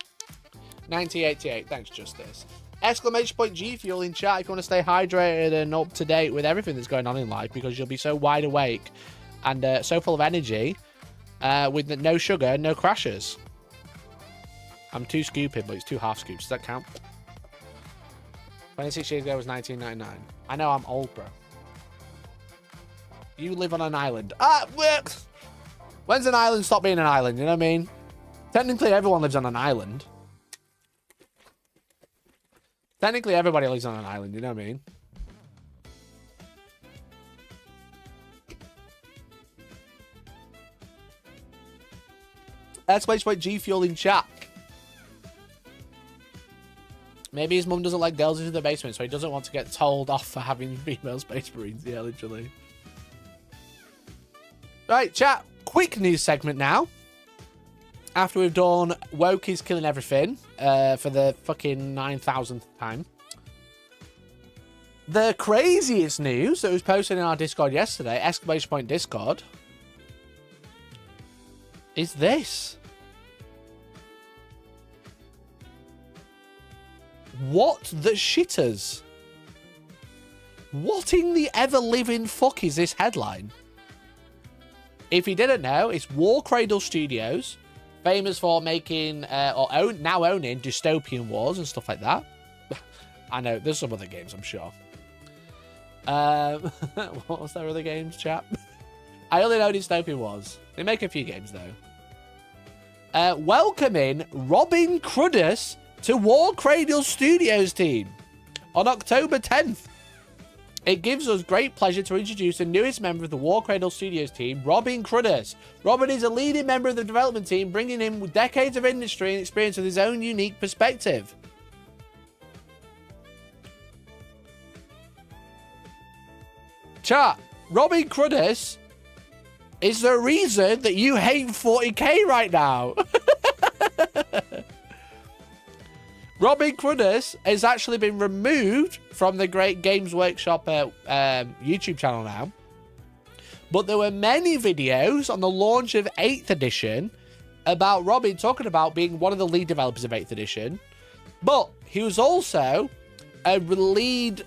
Speaker 3: 1988. Thanks, Justice. Exclamation point G Fuel in chat if you want to stay hydrated and up to date with everything that's going on in life, because you'll be so wide awake and so full of energy with no sugar, no crashes. I'm 2 scooping, but it's 2 half scoops. Does that count? 26 years ago was 1999. I know I'm old, bro. You live on an island. When's an island stop being an island? You know what I mean? Technically, everyone lives on an island. Technically, everybody lives on an island, you know what I mean? Exclamation point G Fuel in chat. Maybe his mum doesn't let girls into the basement, so he doesn't want to get told off for having female space marines. Yeah, literally. Right, chat. Quick news segment now. After we've done Woke is killing everything for the fucking 9,000th time. The craziest news that was posted in our Discord yesterday, exclamation point Discord, is this. What the shitters? What in the ever-living fuck is this headline? If you didn't know, it's War Cradle Studios, famous for making, now owning dystopian wars and stuff like that. I know, there's some other games, I'm sure. What was their other games, chap? I only know dystopian wars. They make a few games, though. Welcoming Robin Cruddas to War Cradle Studios team on October 10th. It gives us great pleasure to introduce the newest member of the War Cradle Studios team, Robin Cruddas. Robin is a leading member of the development team, bringing in decades of industry and experience with his own unique perspective. Chat, Robin Cruddas is the reason that you hate 40k right now. Robin Cruddas has actually been removed from the Great Games Workshop YouTube channel now. But there were many videos on the launch of 8th edition about Robin talking about being one of the lead developers of 8th edition. But he was also a lead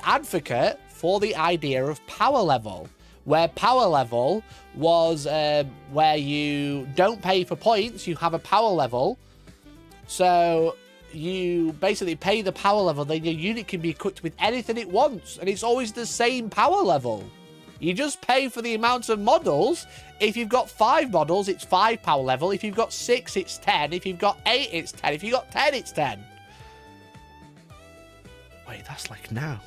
Speaker 3: advocate for the idea of power level, where power level was where you don't pay for points, you have a power level. So you basically pay the power level, then your unit can be equipped with anything it wants, and it's always the same power level. You just pay for the amount of models. If you've got 5 models, it's 5 power level. If you've got 6, it's 10. If you've got 8, it's 10. If you've got 10, it's 10. Wait, that's like now.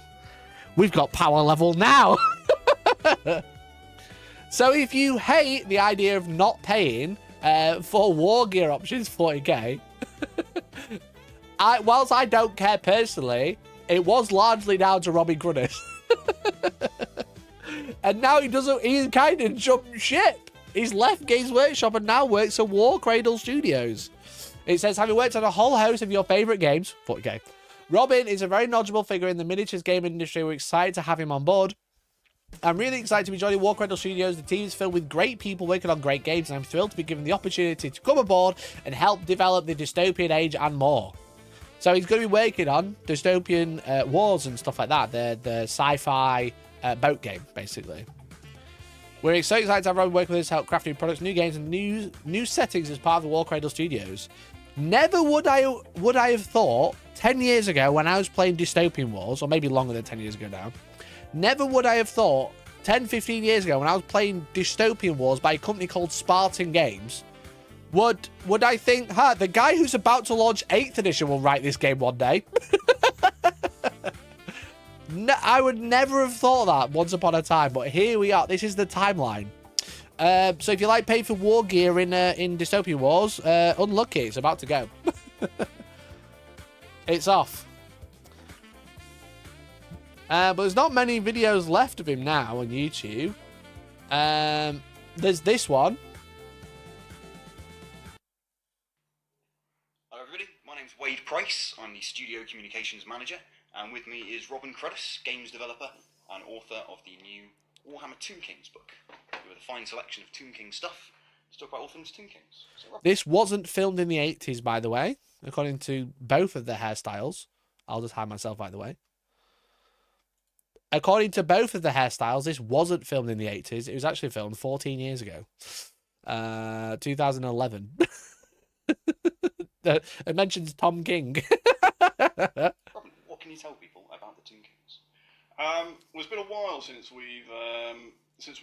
Speaker 3: We've got power level now. So if you hate the idea of not paying for war gear options 40k, whilst I don't care personally, it was largely down to Robin Cruddas. And now he kind of jumped ship. He's left Games Workshop and now works at War Cradle Studios. It says, having worked on a whole host of your favourite games, 40k, Robin is a very knowledgeable figure in the miniatures gaming industry. We're excited to have him on board. I'm really excited to be joining War Cradle Studios. The team is filled with great people working on great games, and I'm thrilled to be given the opportunity to come aboard and help develop the dystopian age and more. So he's going to be working on dystopian wars and stuff like that, the sci-fi boat game, basically. We're so excited to have Robin working with us to help craft new products, new games, and new settings as part of the War Cradle Studios. Never would I have thought 10 years ago when I was playing Dystopian Wars, or maybe longer than 10 years ago now, never would I have thought 10, 15 years ago when I was playing Dystopian Wars by a company called Spartan Games, would I think, the guy who's about to launch 8th edition will write this game one day? No, I would never have thought that once upon a time, but here we are. This is the timeline. So if you like pay for war gear in Dystopian Wars, unlucky, it's about to go. It's off. But there's not many videos left of him now on YouTube. There's this one.
Speaker 6: Hello everybody, my name's Wade Price, I'm the Studio Communications Manager, and with me is Robin Cruddas, games developer and author of the new Warhammer Tomb Kings book, with a fine selection of Tomb King stuff to talk about all things Tomb Kings. So,
Speaker 3: this wasn't filmed in the 80s, by the way, according to both of the hairstyles. I'll just hide myself, by the way. According to both of the hairstyles, this wasn't filmed in the 80s. It was actually filmed 14 years ago. 2011. It mentions Tom King.
Speaker 6: Robin, what can you tell people about the Tomb Kings?
Speaker 7: Well, it's been a while since we've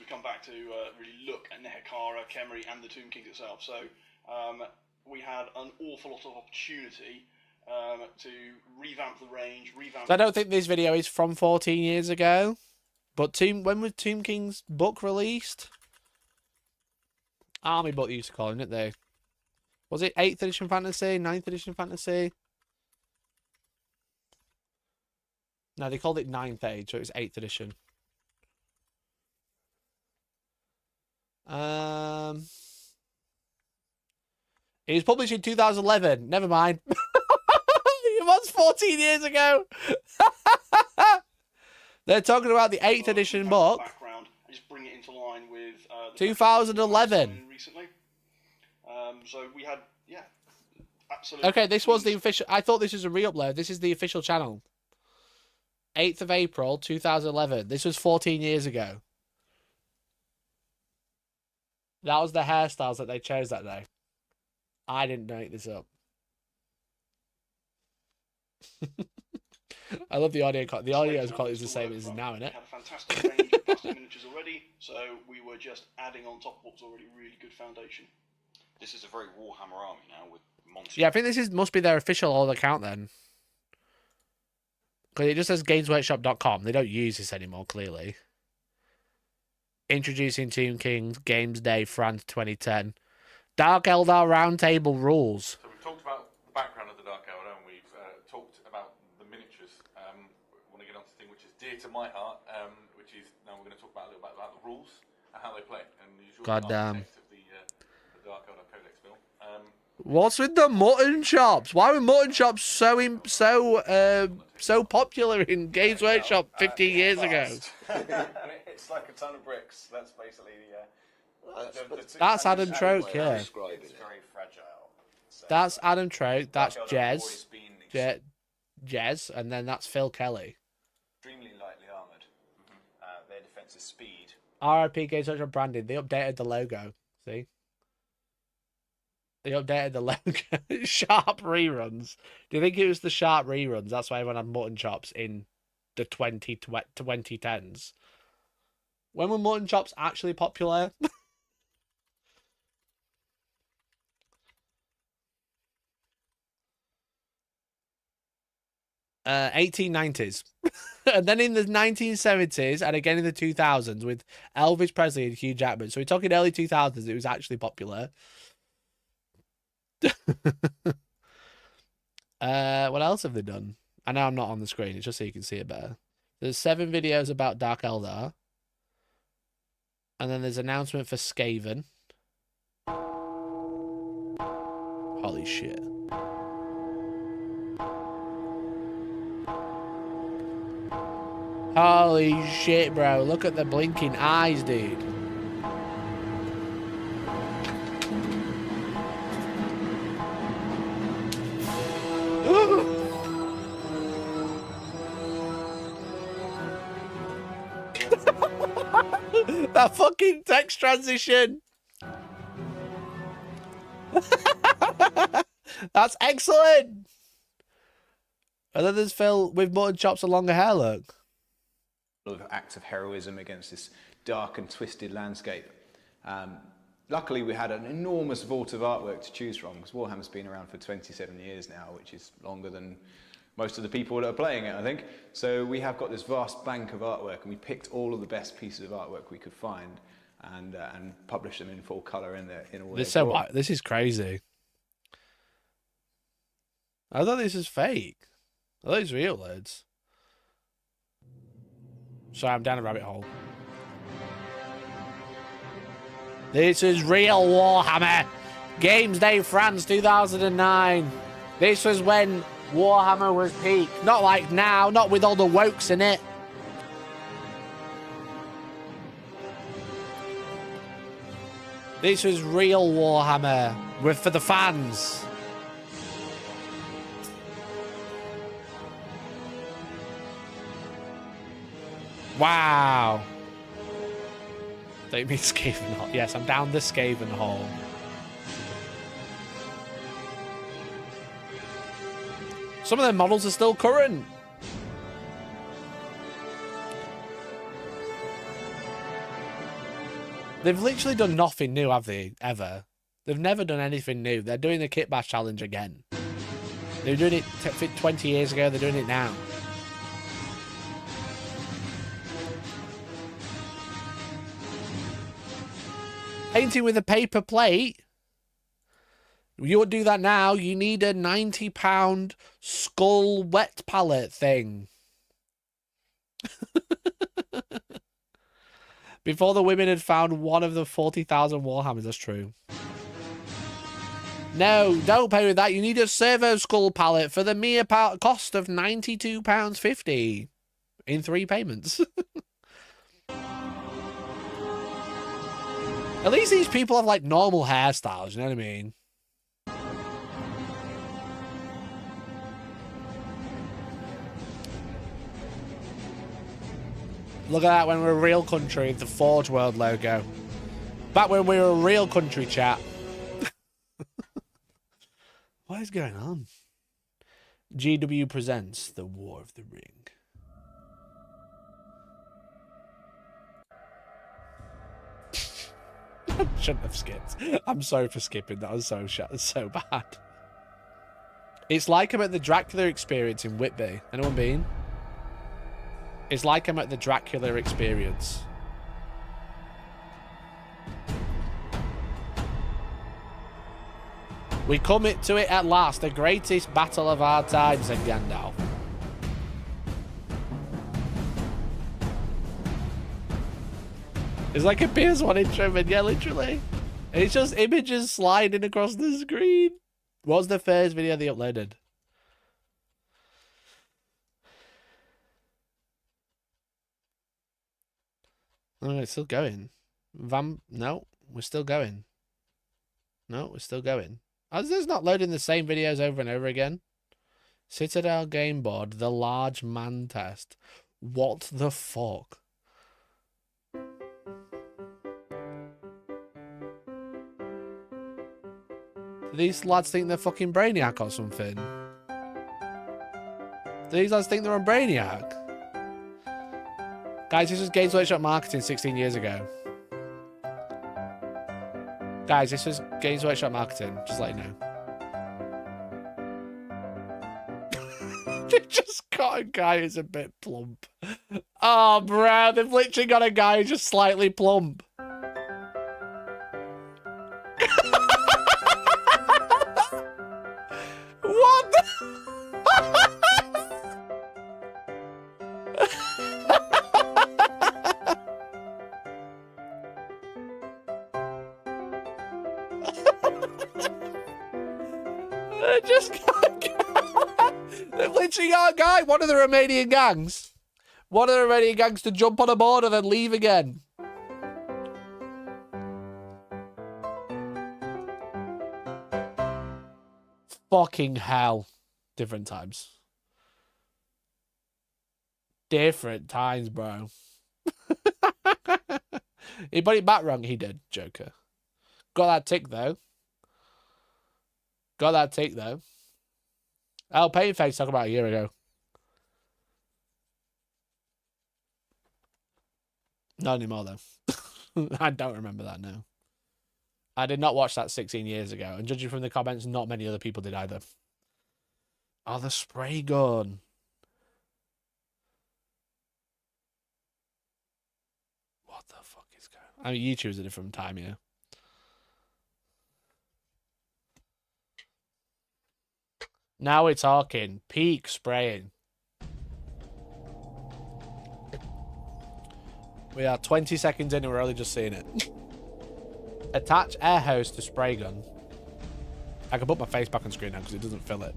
Speaker 7: come back to really look at Nehekara, Khemri, and the Tomb King itself. So we had an awful lot of opportunity to revamp the range,
Speaker 3: So I don't think this video is from 14 years ago. But when was Tomb King's book released? Army book they used to call it, didn't they? Was it 8th edition fantasy? 9th edition fantasy? No, they called it 9th age, so it was 8th edition. It was published in 2011. Never mind. It was 14 years ago. They're talking about the 8th edition book.
Speaker 7: Background and just bring it into line with
Speaker 3: 2011.
Speaker 7: Recently. So we had, absolutely.
Speaker 3: Okay, this was the official. I thought this was a re-upload. This is the official channel. 8th of April, 2011. This was 14 years ago. That was the hairstyles that they chose that day. I didn't make this up. I love the audio. The audio quality is the same as now, isn't it?
Speaker 7: We had a fantastic range of custom miniatures already, so we were just adding on top of what was already a really good foundation.
Speaker 6: This is a very Warhammer army now with monsters.
Speaker 3: Yeah, I think this must be their official old account then. Because it just says gamesworkshop.com. They don't use this anymore, clearly. Introducing Tomb Kings, Games Day, France 2010. Dark Eldar Roundtable Rules.
Speaker 8: So we've talked about the background of the Dark Eldar, and we've talked about the miniatures. I want to get on to the thing which is dear to my heart, which is, now we're going to talk about a little bit about the rules and how they play. And the usual
Speaker 3: Goddamn.
Speaker 8: of the Dark Eldar Codex film.
Speaker 3: What's with the mutton chops? Why were mutton chops so popular in Games Workshop 15 years ago?
Speaker 9: It's like a ton of bricks. That's basically
Speaker 3: That's Adam Troke, yeah.
Speaker 9: It's very fragile. So,
Speaker 3: That's Adam Troke. That's
Speaker 8: Dark Eldar have
Speaker 3: Jez.
Speaker 8: always been
Speaker 3: Jez, and then that's Phil Kelly.
Speaker 9: extremely lightly armoured. Their defense is speed.
Speaker 3: RIP Games Workshop branding. They updated the logo. See? They updated the logo. Sharp reruns. Do you think it was the sharp reruns? That's why everyone had mutton chops in the 2010s. When were mutton chops actually popular? 1890s. And then in the 1970s and again in the 2000s with Elvis Presley and Hugh Jackman. So we're talking early 2000s. It was actually popular. What else have they done? I know I'm not on the screen. It's just so you can see it better. There's 7 videos about Dark Eldar. And then there's an announcement for Skaven. Holy shit. Holy shit, bro. Look at the blinking eyes, dude. That fucking text transition. That's excellent. And then there's Phil with mutton chops and longer hair, look.
Speaker 9: Of acts of heroism against this dark and twisted landscape. Luckily, we had an enormous vault of artwork to choose from, because Warhammer's been around for 27 years now, which is longer than most of the people that are playing it, I think. So we have got this vast bank of artwork, and we picked all of the best pieces of artwork we could find and published them in full colour in all
Speaker 3: This is crazy. I thought this was fake. I thought it was real, lads. Sorry, I'm down a rabbit hole. This is real Warhammer. Games Day France 2009. This was when Warhammer was peak. Not like now, not with all the wokes in it. This was real Warhammer. For the fans. Wow. Don't mean Skaven hole. Yes, I'm down the Skaven hole. Some of their models are still current. They've literally done nothing new, have they? Ever. They've never done anything new. They're doing the Kit Bash Challenge again. They were doing it 20 years ago. They're doing it now. Painting with a paper plate. You would do that now. You need a £90 skull wet palette thing. Before the women had found one of the 40,000 Warhammers. That's true. No, don't pay with that. You need a servo skull palette for the mere cost of £92.50 in 3 payments. At least these people have, like, normal hairstyles, you know what I mean? Look at that, when we're a real country, the Forge World logo. Back when we were a real country, chat. What is going on? GW presents The War of the Ring. I shouldn't have skipped. I'm sorry for skipping. That was so bad. It's like I'm at the Dracula experience in Whitby. Anyone been? It's like I'm at the Dracula experience. We come to it at last. The greatest battle of our time, said Gandalf. It's like a PS1 intro video, literally. It's just images sliding across the screen. What was the first video they uploaded? Oh, it's still going. No, we're still going. No, we're still going. Is this not loading the same videos over and over again? Citadel game board, the large man test. What the fuck? Do these lads think they're fucking Brainiac or something? Do these lads think they're on Brainiac? Guys, this was Games Workshop marketing 16 years ago. Guys, this was Games Workshop marketing, just let you know. They just got a guy who's a bit plump. Oh, bro, they've literally got a guy who's just slightly plump. What the... They've literally got a guy, one of the Romanian gangs. One of the Romanian gangs to jump on a board and then leave again. Fucking hell. Different times. Different times, bro. He put it back wrong. He did, Joker. Got that tick, though. Got that tick, though. Oh, Paint Face talked about a year ago. Not anymore, though. I don't remember that now. I did not watch that 16 years ago. And judging from the comments, not many other people did either. Oh, the spray gun. What the fuck is going on? I mean, YouTube's a different time, yeah. Now we're talking. Peak spraying. We are 20 seconds in and we're only just seeing it. Attach air hose to spray gun. I can put my face back on screen now because it doesn't fill it.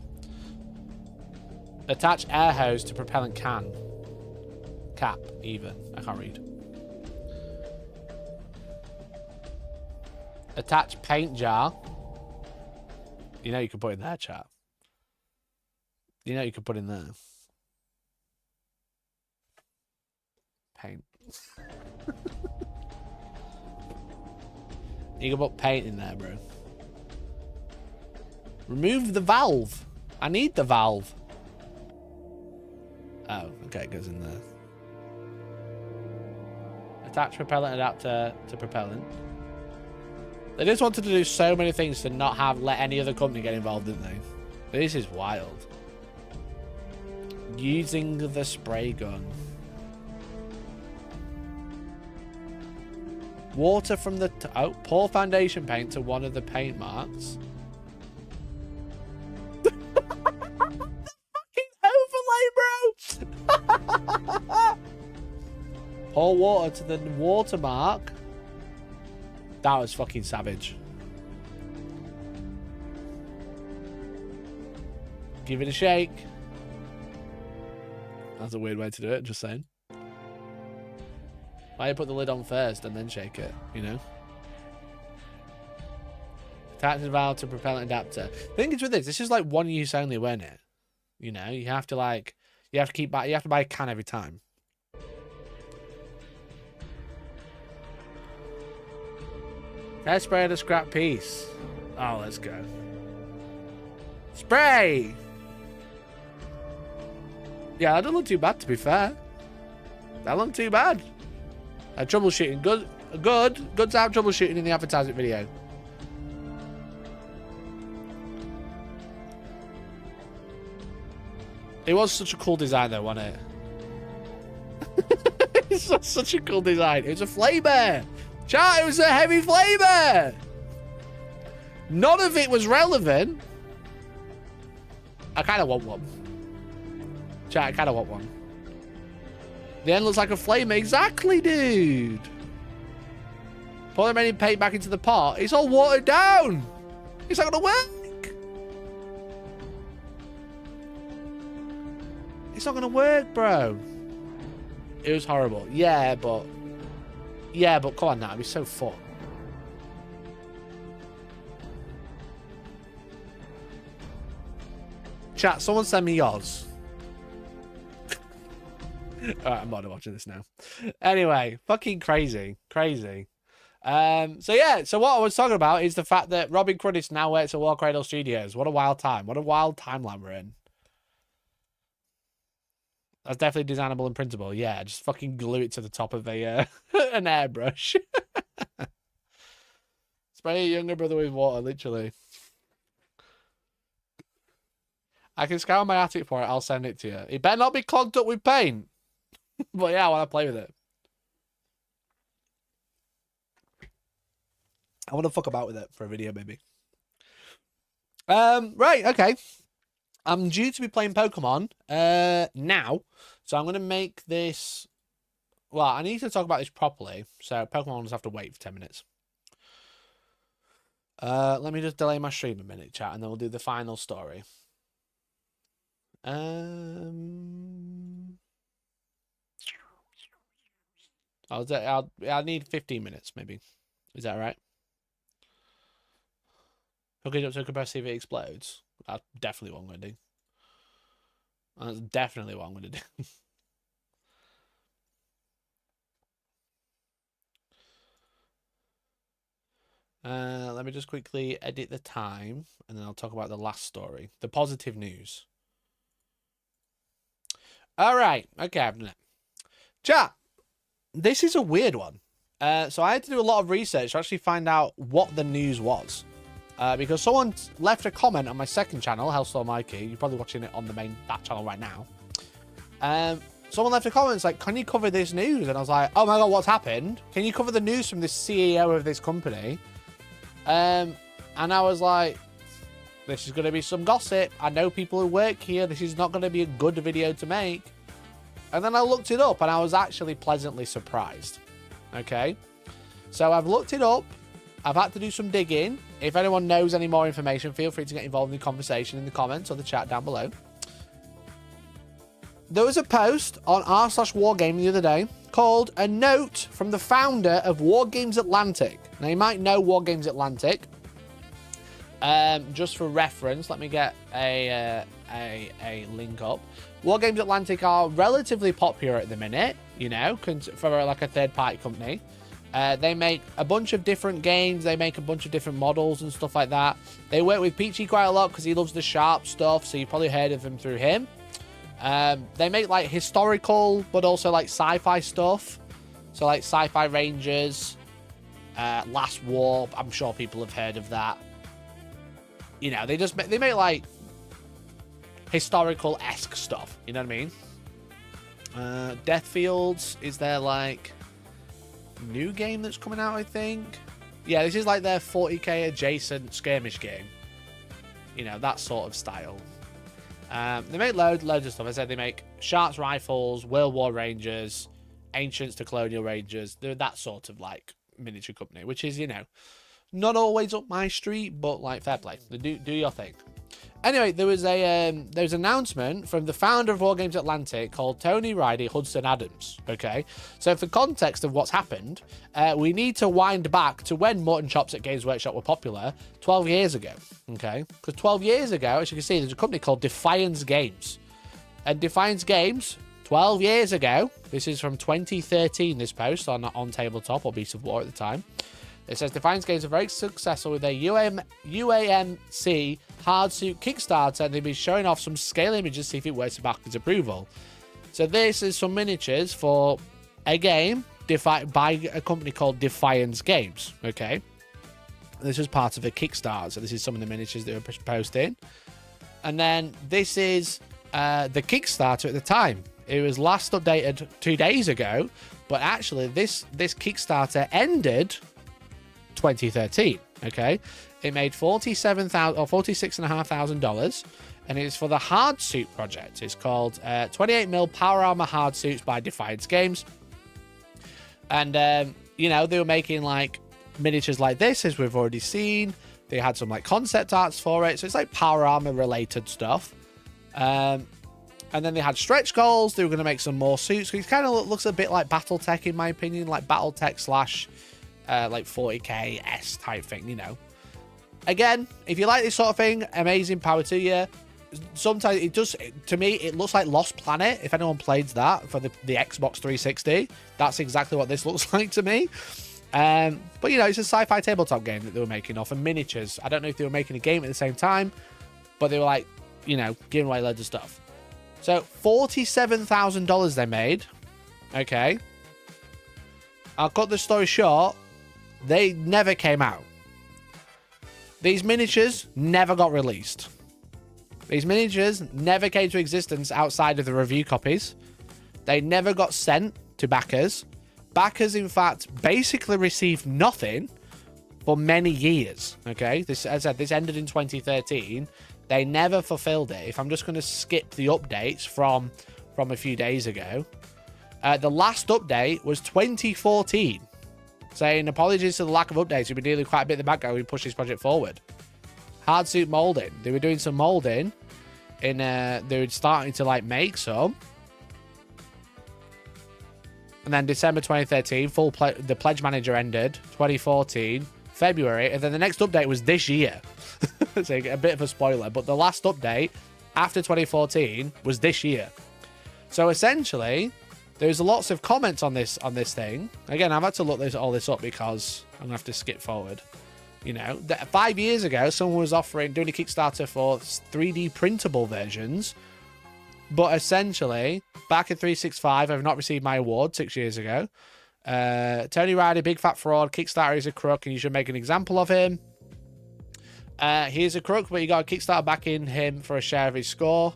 Speaker 3: Attach air hose to propellant can. Cap, even. I can't read. Attach paint jar. You know you can put in there, chat. You know you can put in there. Paint. You can put paint in there, bro. Remove the valve. I need the valve. Oh, okay, it goes in there. Attach propellant adapter to propellant. They just wanted to do so many things to not let any other company get involved, didn't they? This is wild. Using the spray gun. Water from the... pour foundation paint to one of the paint marks. The fucking overlay, bro! Pour water to the watermark. That was fucking savage. Give it a shake. That's a weird way to do it, just saying. Why you put the lid on first and then shake it, you know? Attach the valve to propellant adapter. The thing is with this is like one use only, weren't it? You know, you have to like, you have to buy a can every time. Let's spray the scrap piece. Oh, let's go. Spray! Yeah, that doesn't look too bad, to be fair. That looked too bad. Troubleshooting. Good to have troubleshooting in the advertisement video. It was such a cool design, though, wasn't it? It's such a cool design. It was a flamer. Chat, it was a heavy flamer. None of it was relevant. I kind of want one. Chat, I kind of want one. The end looks like a flamer. Exactly, dude. Pour the remaining paint back into the pot. It's all watered down. It's not going to work. It's not going to work, bro. It was horrible. Yeah, but come on now. It'd be so fun. Chat, someone send me yours. Alright, I'm not watching this now. Anyway, fucking crazy. Crazy. So yeah, so what I was talking about is the fact that Robin Crudis now works at War Cradle Studios. What a wild time. What a wild timeline we're in. That's definitely designable and printable. Yeah, just fucking glue it to the top of a an airbrush. Spray your younger brother with water, literally. I can scour my attic for it. I'll send it to you. It better not be clogged up with paint. But yeah, I want to play with it. I want to fuck about with it for a video, maybe. Right, okay. I'm due to be playing Pokemon now. So I'm going to make this... Well, I need to talk about this properly. So Pokemon will just have to wait for 10 minutes. Let me just delay my stream a minute, chat, and then we'll do the final story. I'll need 15 minutes, maybe. Is that right? Hook it up to a compressor, see if it explodes. That's definitely what I'm going to do. That's definitely what I'm going to do. Let me just quickly edit the time, and then I'll talk about the last story, the positive news. All right, okay, I've done it. Chat, this is a weird one. So I had to do a lot of research to actually find out what the news was. Because someone left a comment on my second channel, Hellstormwargaming. You're probably watching it on that channel right now. Someone left a comment like, can you cover this news? And I was like, oh my god, what's happened? Can you cover the news from the CEO of this company? And I was like, this is going to be some gossip. I know people who work here. This is not going to be a good video to make. And then I looked it up, and I was actually pleasantly surprised. Okay? So I've looked it up. I've had to do some digging. If anyone knows any more information, feel free to get involved in the conversation in the comments or the chat down below. There was a post on r/wargaming the other day called A Note from the Founder of Wargames Atlantic. Now, you might know Wargames Atlantic. Just for reference, let me get a link up. Wargames Atlantic are relatively popular at the minute, you know, for like a third-party company. They make a bunch of different games. They make a bunch of different models and stuff like that. They work with Peachy quite a lot because he loves the sharp stuff, so you've probably heard of him through him. They make like historical, but also like sci-fi stuff. So like Sci-Fi Rangers, Last War. I'm sure people have heard of that. You know, they make like historical-esque stuff. You know what I mean? Deathfields is their like new game that's coming out, I think. Yeah, this is like their 40k adjacent skirmish game. You know, that sort of style. They make loads of stuff. I said they make Sharks rifles, World War Rangers, Ancients to Colonial Rangers. They're that sort of like miniature company, which is, you know, not always up my street, but like fair play. Do your thing. Anyway, there was an announcement from the founder of Wargames Atlantic called Tony Riley Hudson Adams. Okay, so for context of what's happened, we need to wind back to when mutton chops at Games Workshop were popular 12 years ago. Okay, because 12 years ago, as you can see, there's a company called Defiance Games, and Defiance Games 12 years ago. This is from 2013. This post on Tabletop or Beast of War at the time. It says Defiance Games are very successful with their UAMC hardsuit Kickstarter, and they've been showing off some scale images to see if it works to backwards approval. So this is some miniatures for a game by a company called Defiance Games. Okay, this was part of a Kickstarter. So this is some of the miniatures they were posting, and then this is the Kickstarter at the time. It was last updated 2 days ago, but actually this Kickstarter ended 2013. Okay, it made $46,500, and it's for the hard suit project. It's called 28mm Power Armor Hard Suits by Defiance Games, and you know, they were making like miniatures like this, as we've already seen. They had some like concept arts for it, so it's like power armor related stuff. And then they had stretch goals. They were going to make some more suits. It kind of looks a bit like BattleTech, in my opinion, like BattleTech / like 40k S type thing, you know. Again, if you like this sort of thing, amazing power to you. Sometimes it does, to me, it looks like Lost Planet. If anyone played that for the Xbox 360, that's exactly what this looks like to me. But you know, it's a sci-fi tabletop game that they were making off of miniatures. I don't know if they were making a game at the same time, but they were like, you know, giving away loads of stuff. So $47,000 they made. Okay, I'll cut the story short. They never came out. These miniatures never got released. These miniatures never came to existence outside of the review copies. They never got sent to backers. Backers, in fact, basically received nothing for many years. Okay, this, as I said, this ended in 2013. They never fulfilled it. If I'm just going to skip the updates from a few days ago, the last update was 2014. Saying apologies to the lack of updates. We've been dealing quite a bit in the background. We pushed this project forward. Hardsuit molding. They were doing some molding. They were starting to like make some. And then December 2013, the pledge manager ended. 2014, February, and then the next update was this year. So a bit of a spoiler, but the last update after 2014 was this year. So essentially, there's lots of comments on this thing. Again, I've had to look all this up because I'm gonna have to skip forward. You know, 5 years ago, someone was doing a Kickstarter for 3D printable versions. But essentially, back in 365, I've not received my award 6 years ago. Tony Riley, big fat fraud. Kickstarter is a crook and you should make an example of him. He's a crook, but you got a Kickstarter backing him for a share of his score.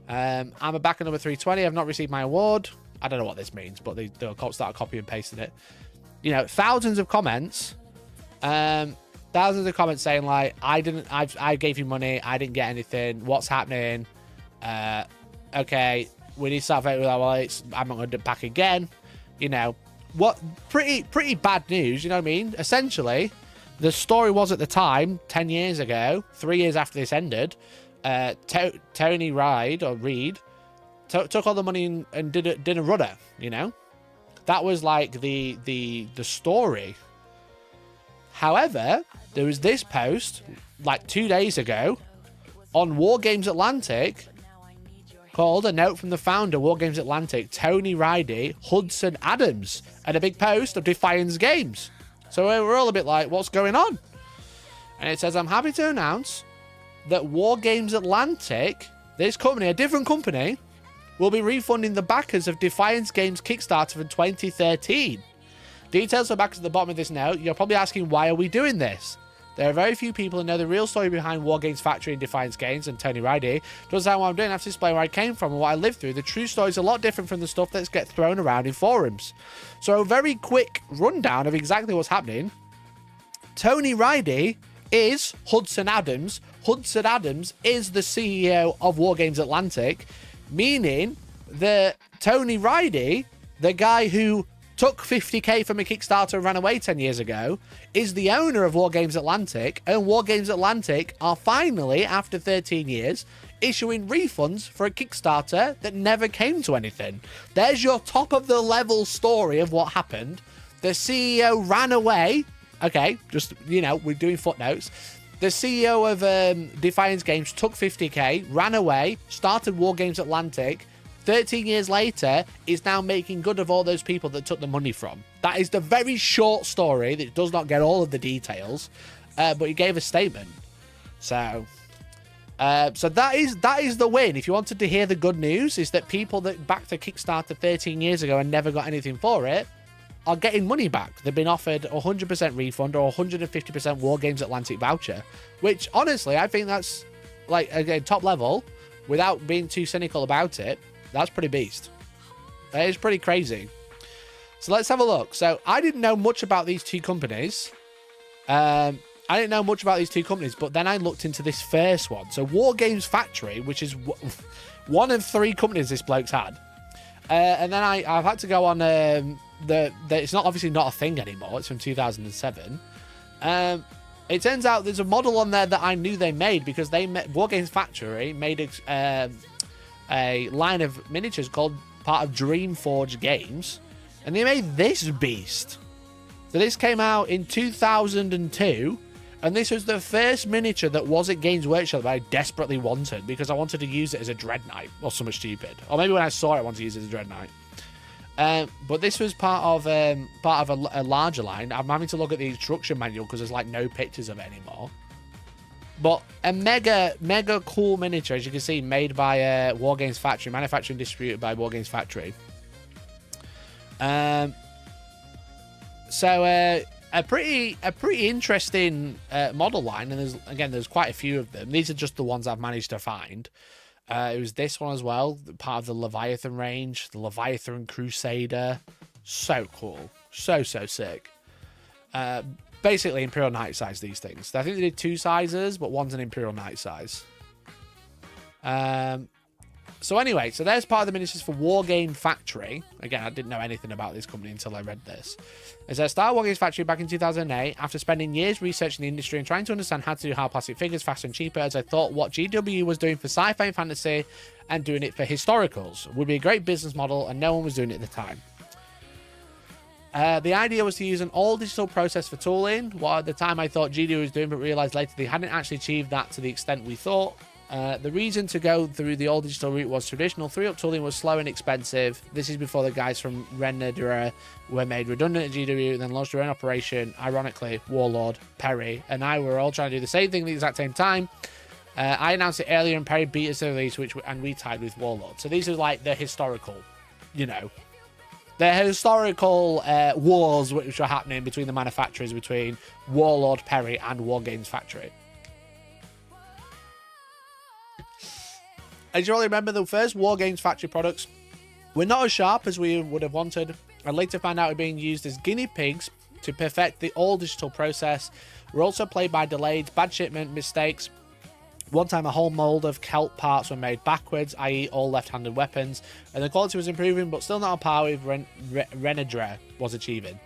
Speaker 3: I'm a backer number 320. I've not received my award. I don't know what this means, but they'll start copying and pasting it. You know, thousands of comments. Thousands of comments saying like, I gave you money. I didn't get anything. What's happening? Okay, we need to start voting with our wallets. I'm not going to back again. You know, what? Pretty bad news. You know what I mean? Essentially, the story was at the time, 10 years ago, 3 years after this ended, Tony Reid took all the money and did a rudder. You know, that was like the story. However, there was this post like 2 days ago on Wargames Atlantic called A Note from the Founder, Wargames Atlantic, Tony Riley, Hudson Adams, and a big post of Defiance Games. So we're all a bit like, what's going on? And it says, I'm happy to announce that Wargames Atlantic, this company, a different company, will be refunding the backers of Defiance Games Kickstarter from 2013. Details are back at the bottom of this note. You're probably asking, why are we doing this? There are very few people who know the real story behind Wargames Factory and Defiance Games, and Tony Riley doesn't know what I'm doing. I have to explain where I came from and what I lived through. The true story is a lot different from the stuff that gets thrown around in forums. So a very quick rundown of exactly what's happening. Tony Riley is Hudson Adams. Hudson Adams is the CEO of Wargames Atlantic, meaning that Tony Riley, the guy who took 50k from a Kickstarter and ran away 10 years ago, is the owner of Wargames Atlantic, and Wargames Atlantic are finally, after 13 years, issuing refunds for a Kickstarter that never came to anything. There's your top of the level story of what happened. The CEO ran away. Okay, just, you know, we're doing footnotes. The CEO of Defiance Games took 50k, ran away, started Wargames Atlantic. 13 years later, is now making good of all those people that took the money from. That is the very short story that does not get all of the details, but he gave a statement. So that is the win. If you wanted to hear the good news, is that people that backed a Kickstarter 13 years ago and never got anything for it are getting money back. They've been offered 100% refund or 150% Wargames Atlantic voucher, which honestly, I think that's like, again, top level, without being too cynical about it. That's pretty beast. That is pretty crazy. So let's have a look. So I didn't know much about these two companies. But then I looked into this first one. So Wargames Factory, which is one of 3 companies this bloke's had. And then I've had to go on it's not obviously not a thing anymore. It's from 2007. It turns out there's a model on there that I knew they made because Wargames Factory made a line of miniatures called part of Dreamforge Games, and they made this beast. So this came out in 2002, and this was the first miniature that was at Games Workshop that I desperately wanted because I wanted to use it as a dreadnought or something stupid, or maybe when I saw it I wanted to use it as a dreadnought. But this was part of a larger line. I'm having to look at the instruction manual because there's like no pictures of it anymore. But a mega cool miniature, as you can see, made by Wargames Factory, manufactured and distributed by Wargames Factory. So a pretty interesting model line, and there's quite a few of them. These are just the ones I've managed to find. It was this one as well, part of the Leviathan range, the Leviathan Crusader. So cool, so sick. Basically Imperial Knight size, these things. I think they did 2 sizes, but one's an Imperial Knight size. So anyway, so there's part of the miniatures for Wargame Factory. Again, I didn't know anything about this company until I read this. It says, started Wargames Factory back in 2008. After spending years researching the industry and trying to understand how to do hard plastic figures faster and cheaper, as I thought what GW was doing for sci-fi and fantasy and doing it for historicals would be a great business model, and no one was doing it at the time. The idea was to use an all-digital process for tooling, what at the time I thought GW was doing, but realised later they hadn't actually achieved that to the extent we thought. The reason to go through the old digital route was traditional 3-up tooling was slow and expensive. This is before the guys from Renadura were made redundant at GW and then launched their own operation. Ironically, Warlord, Perry, and I were all trying to do the same thing at the exact same time. I announced it earlier and Perry beat us to the release, and we tied with Warlord. So these are like the historical, you know, the historical wars which were happening between the manufacturers, between Warlord, Perry, and Wargames Factory. As you all remember, the first Wargames Factory products were not as sharp as we would have wanted, and later found out were being used as guinea pigs to perfect the all-digital process. We're also plagued by delays, bad shipment, mistakes. One time a whole mould of kelp parts were made backwards, i.e. all left-handed weapons, and the quality was improving, but still not on par with Renadra was achieving.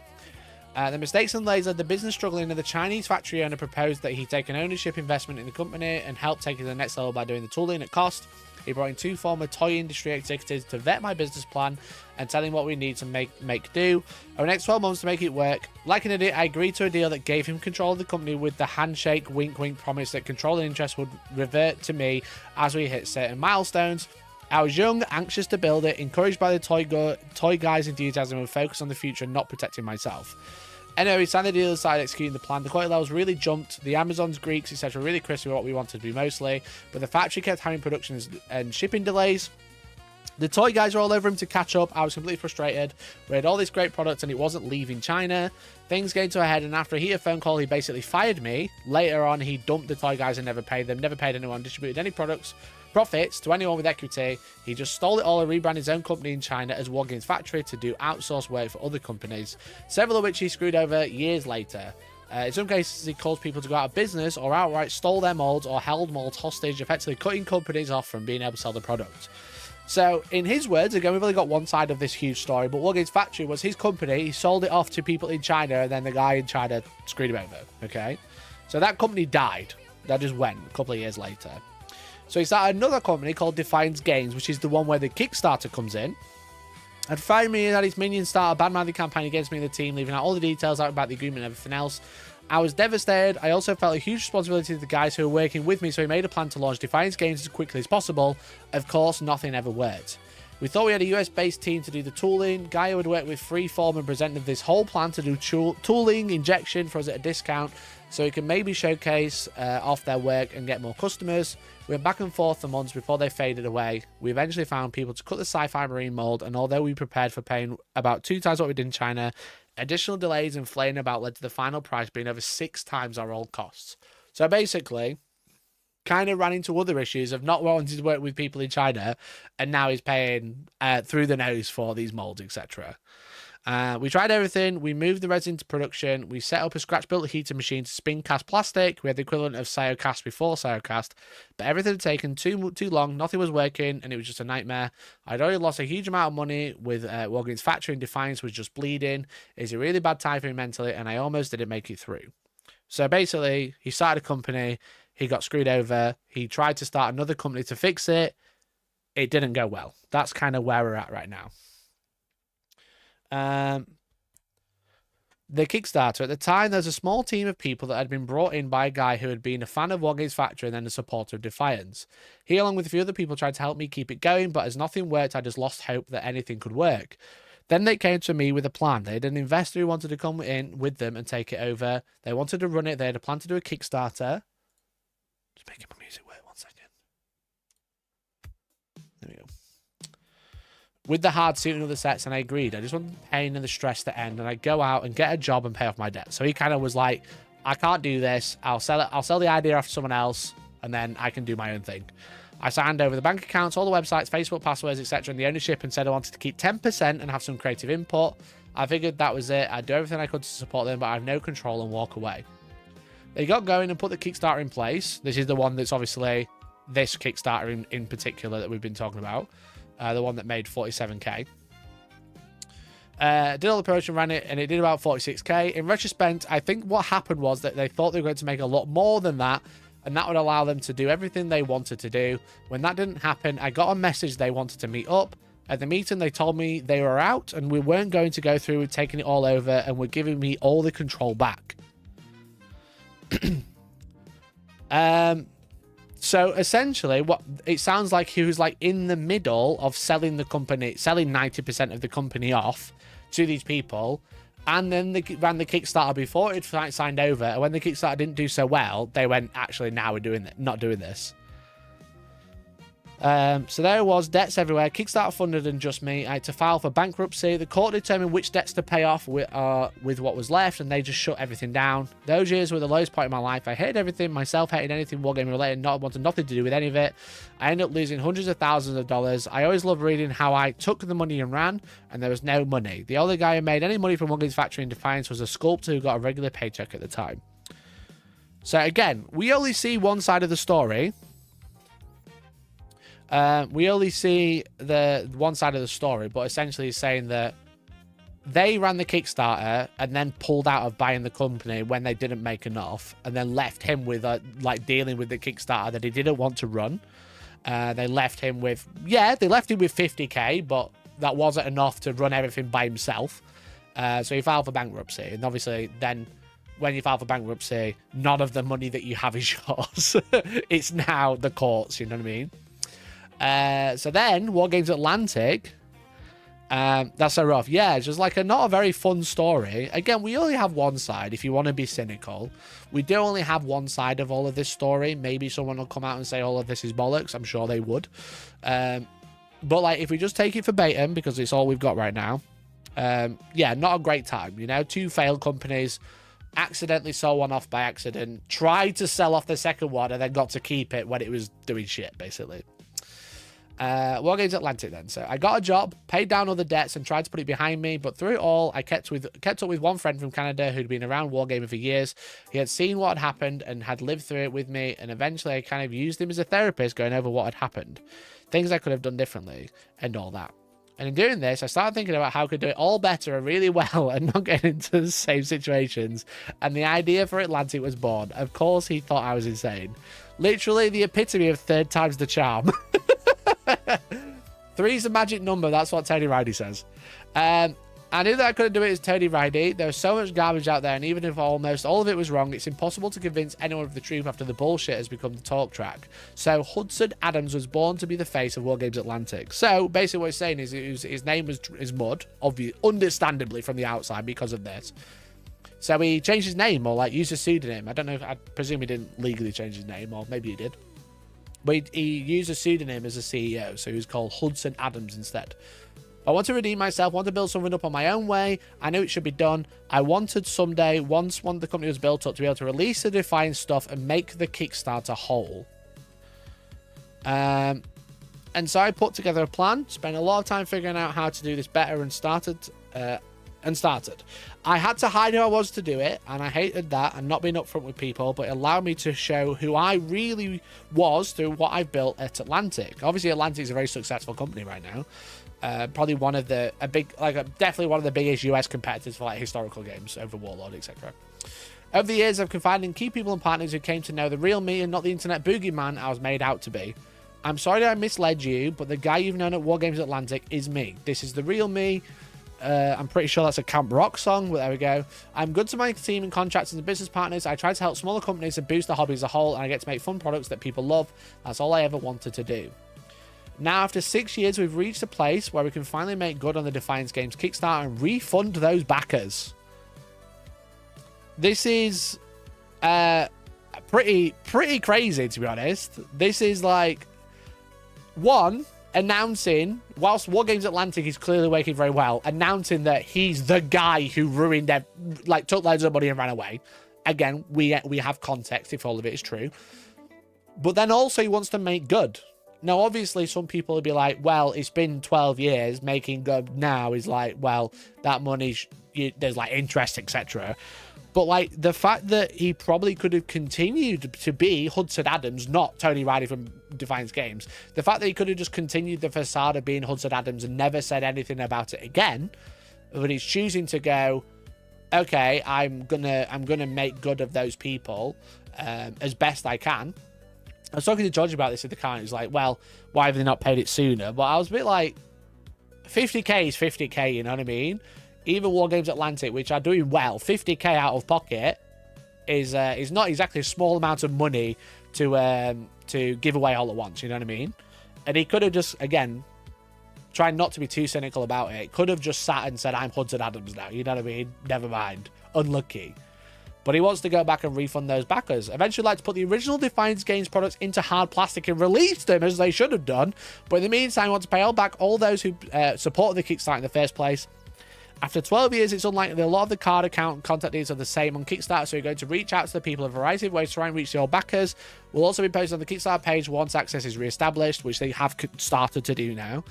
Speaker 3: The mistakes and delays led the business struggling, and the Chinese factory owner proposed that he take an ownership investment in the company and help take it to the next level by doing the tooling at cost. He brought in 2 former toy industry executives to vet my business plan and tell him what we need to make do over the next 12 months to make it work. Like an idiot, I agreed to a deal that gave him control of the company with the handshake, wink wink promise that control and interest would revert to me as we hit certain milestones. I was young, anxious to build it, encouraged by the toy guy's enthusiasm and focused on the future, not protecting myself. Anyway, we signed the deal and started executing the plan. The quality levels really jumped. The Amazons, Greeks, etc. really crispy what we wanted to be mostly. But the factory kept having production and shipping delays. The toy guys were all over him to catch up. I was completely frustrated. We had all this great product and it wasn't leaving China. Things came to a head, and after a heated phone call, he basically fired me. Later on, he dumped the toy guys and never paid them. Never paid anyone, distributed any profits to anyone with equity. He just stole it all and rebranded his own company in China as Wargames Factory to do outsourced work for other companies, several of which he screwed over years later. In some cases, he caused people to go out of business or outright stole their molds or held molds hostage, effectively cutting companies off from being able to sell the product. So, in his words, again, we've only got one side of this huge story, but Wargames Factory was his company. He sold it off to people in China, and then the guy in China screwed him over, okay? So that company died. That just went a couple of years later. So he started another company called Defiance Games, which is the one where the Kickstarter comes in. And 5 million that his minions start a bad-mouthing campaign against me and the team, leaving out all the details out about the agreement and everything else. I was devastated. I also felt a huge responsibility to the guys who were working with me, so he made a plan to launch Defiance Games as quickly as possible. Of course, nothing ever worked. We thought we had a US-based team to do the tooling. Guy would work with Freeform and presented this whole plan to do tooling injection for us at a discount, so we can maybe showcase off their work and get more customers. We went back and forth for months before they faded away. We eventually found people to cut the sci-fi marine mold, and although we prepared for paying about 2 times what we did in China, additional delays and flaying about led to the final price being over 6 times our old costs. So basically, kind of ran into other issues of not wanting to work with people in China, and now he's paying through the nose for these molds, etc. We tried everything. We moved the resin to production. We set up a scratch-built heater machine to spin cast plastic. We had the equivalent of Cyocast before Cyocast, but everything had taken too long. Nothing was working, and it was just a nightmare. I'd already lost a huge amount of money with Wargames Factory, and Defiance was just bleeding. It's a really bad time for me mentally, and I almost didn't make it through. So basically, he started a company. He got screwed over. He tried to start another company to fix it. It didn't go well. That's kind of where we're at right now. The Kickstarter. At the time, there was a small team of people that had been brought in by a guy who had been a fan of Wargames Factory and then a supporter of Defiance. He, along with a few other people, tried to help me keep it going, but as nothing worked, I just lost hope that anything could work. Then they came to me with a plan. They had an investor who wanted to come in with them and take it over. They wanted to run it. They had a plan to do a Kickstarter. Just making my music work 1 second. There we go. With the hard suit and other sets, and I agreed. I just wanted the pain and the stress to end, and I'd go out and get a job and pay off my debt. So he kind of was like, I can't do this. I'll sell it. I'll sell the idea off to someone else, and then I can do my own thing. I signed over the bank accounts, all the websites, Facebook passwords, etc., and the ownership, and said I wanted to keep 10% and have some creative input. I figured that was it. I'd do everything I could to support them, but I have no control and walk away. They got going and put the Kickstarter in place. This is the one that's obviously this Kickstarter in particular that we've been talking about. The one that made 47k. Did all the promotion, ran it, and it did about 46k. In retrospect, I think what happened was that they thought they were going to make a lot more than that, and that would allow them to do everything they wanted to do. When that didn't happen, I got a message they wanted to meet up. At the meeting, they told me they were out, and we weren't going to go through with taking it all over, and were giving me all the control back. So essentially, what it sounds like, he was like in the middle of selling 90% of the company off to these people, and then they ran the Kickstarter before it signed over. And when the Kickstarter didn't do so well, they went, actually, now we're not doing this. So there it was, debts everywhere. Kickstarter funded and just me. I had to file for bankruptcy. The court determined which debts to pay off with what was left, and they just shut everything down. Those years were the lowest point of my life. I hated everything, myself, hated anything wargaming related, wanted nothing to do with any of it. I ended up losing hundreds of thousands of dollars. I always loved reading how I took the money and ran, and there was no money. The only guy who made any money from Wargames Factory in Defiance was a sculptor who got a regular paycheck at the time. So again, we only see one side of the story. We only see the one side of the story, but essentially he's saying that they ran the Kickstarter and then pulled out of buying the company when they didn't make enough, and then left him with like dealing with the Kickstarter that he didn't want to run. They left him with 50k, but that wasn't enough to run everything by himself. So he filed for bankruptcy, and obviously then when you file for bankruptcy, none of the money that you have is yours. It's now the courts, you know what I mean? So then Wargames Atlantic, that's so rough. Yeah, it's just like not a very fun story. Again, we only have one side. If you want to be cynical, we do only have one side of all of this story. Maybe someone will come out and say all of this is bollocks. I'm sure they would. But like, if we just take it verbatim, because it's all we've got right now, yeah, not a great time. You know, 2 failed companies, accidentally sold one off by accident, tried to sell off the second one, and then got to keep it when it was doing shit, basically. Wargames Atlantic then. So I got a job, paid down all the debts, and tried to put it behind me, but through it all, I kept up with one friend from Canada who'd been around wargaming for years. He had seen what had happened and had lived through it with me, and eventually I kind of used him as a therapist, going over what had happened, things I could have done differently, and all that. And in doing this, I started thinking about how I could do it all better and really well and not get into the same situations, and the idea for Atlantic was born. Of course, he thought I was insane. Literally the epitome of third time's the charm. 3's a magic number, that's what Tony Riley says. I knew that I couldn't do it as Tony Riley. There was so much garbage out there, and even if almost all of it was wrong, it's impossible to convince anyone of the truth after the bullshit has become the talk track. So Hudson Adams was born to be the face of Wargames Atlantic. So basically what he's saying is his name is Mud, understandably from the outside because of this. So he changed his name, or like used a pseudonym. I don't know if, I presume he didn't legally change his name, or maybe he did. But he used a pseudonym as a CEO, so he was called Hudson Adams instead. I want to redeem myself, want to build something up on my own way. I knew it should be done. I wanted someday, once the company was built up, to be able to release the Defiance stuff and make the Kickstarter whole. And so I put together a plan, spent a lot of time figuring out how to do this better, and started. I had to hide who I was to do it, and I hated that and not being upfront with people, but it allowed me to show who I really was through what I've built at Atlantic. Obviously, Atlantic is a very successful company right now. Probably definitely one of the biggest US competitors for like historical games over Warlord, etc. Over the years, I've confided in key people and partners who came to know the real me and not the internet boogeyman I was made out to be. I'm sorry I misled you, but the guy you've known at Wargames Atlantic is me. This is the real me. I'm pretty sure that's a Camp Rock song, but there we go. I'm good to my team and contractors and business partners. I try to help smaller companies and boost the hobby as a whole, and I get to make fun products that people love. That's all I ever wanted to do. Now, after 6 years, we've reached a place where we can finally make good on the Defiance Games Kickstarter and refund those backers. This is pretty crazy, to be honest. This is like announcing, whilst Wargames Atlantic is clearly working very well, announcing that he's the guy who ruined them, like took loads of money and ran away. Again, we have context if all of it is true. But then also he wants to make good. Now, obviously, some people will be like, well, it's been 12 years, making good now is like, well, that money, there's like interest, etc. But like the fact that he probably could have continued to be Hudson Adams, not Tony Riley from Defiance Games, the fact that he could have just continued the facade of being Hudson Adams and never said anything about it again, but he's choosing to go, okay, I'm gonna make good of those people as best I can. I was talking to George about this in the car, and he's like, well, why have they not paid it sooner? But I was a bit like, 50k is 50k, you know what I mean? Even Wargames Atlantic, which are doing well, 50k out of pocket is not exactly a small amount of money to give away all at once. You know what I mean? And he could have just, again, trying not to be too cynical about it, could have just sat and said, I'm Hudson Adams now. You know what I mean? Never mind. Unlucky. But he wants to go back and refund those backers. Eventually, like to put the original Defiance Games products into hard plastic and release them as they should have done. But in the meantime, want to pay all back all those who supported the Kickstarter in the first place. After 12 years, it's unlikely that a lot of the card account and contact details are the same on Kickstarter, so you're going to reach out to the people in a variety of ways to try and reach your backers. Will also be posted on the Kickstarter page once access is re-established, which they have started to do now.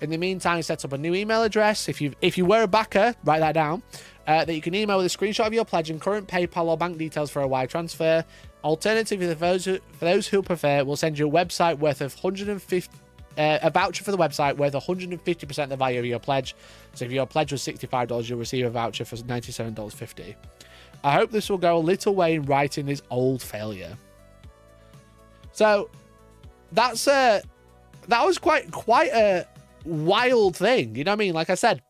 Speaker 3: In the meantime, set up a new email address. If you were a backer, write that down. That you can email with a screenshot of your pledge and current PayPal or bank details for a wire transfer. Alternatively, for those who prefer, we'll send you a website worth of a voucher for the website worth 150% of the value of your pledge. So if your pledge was $65, you'll receive a voucher for $97.50. I hope this will go a little way in righting this old failure. So that was quite a wild thing. You know what I mean? Like I said,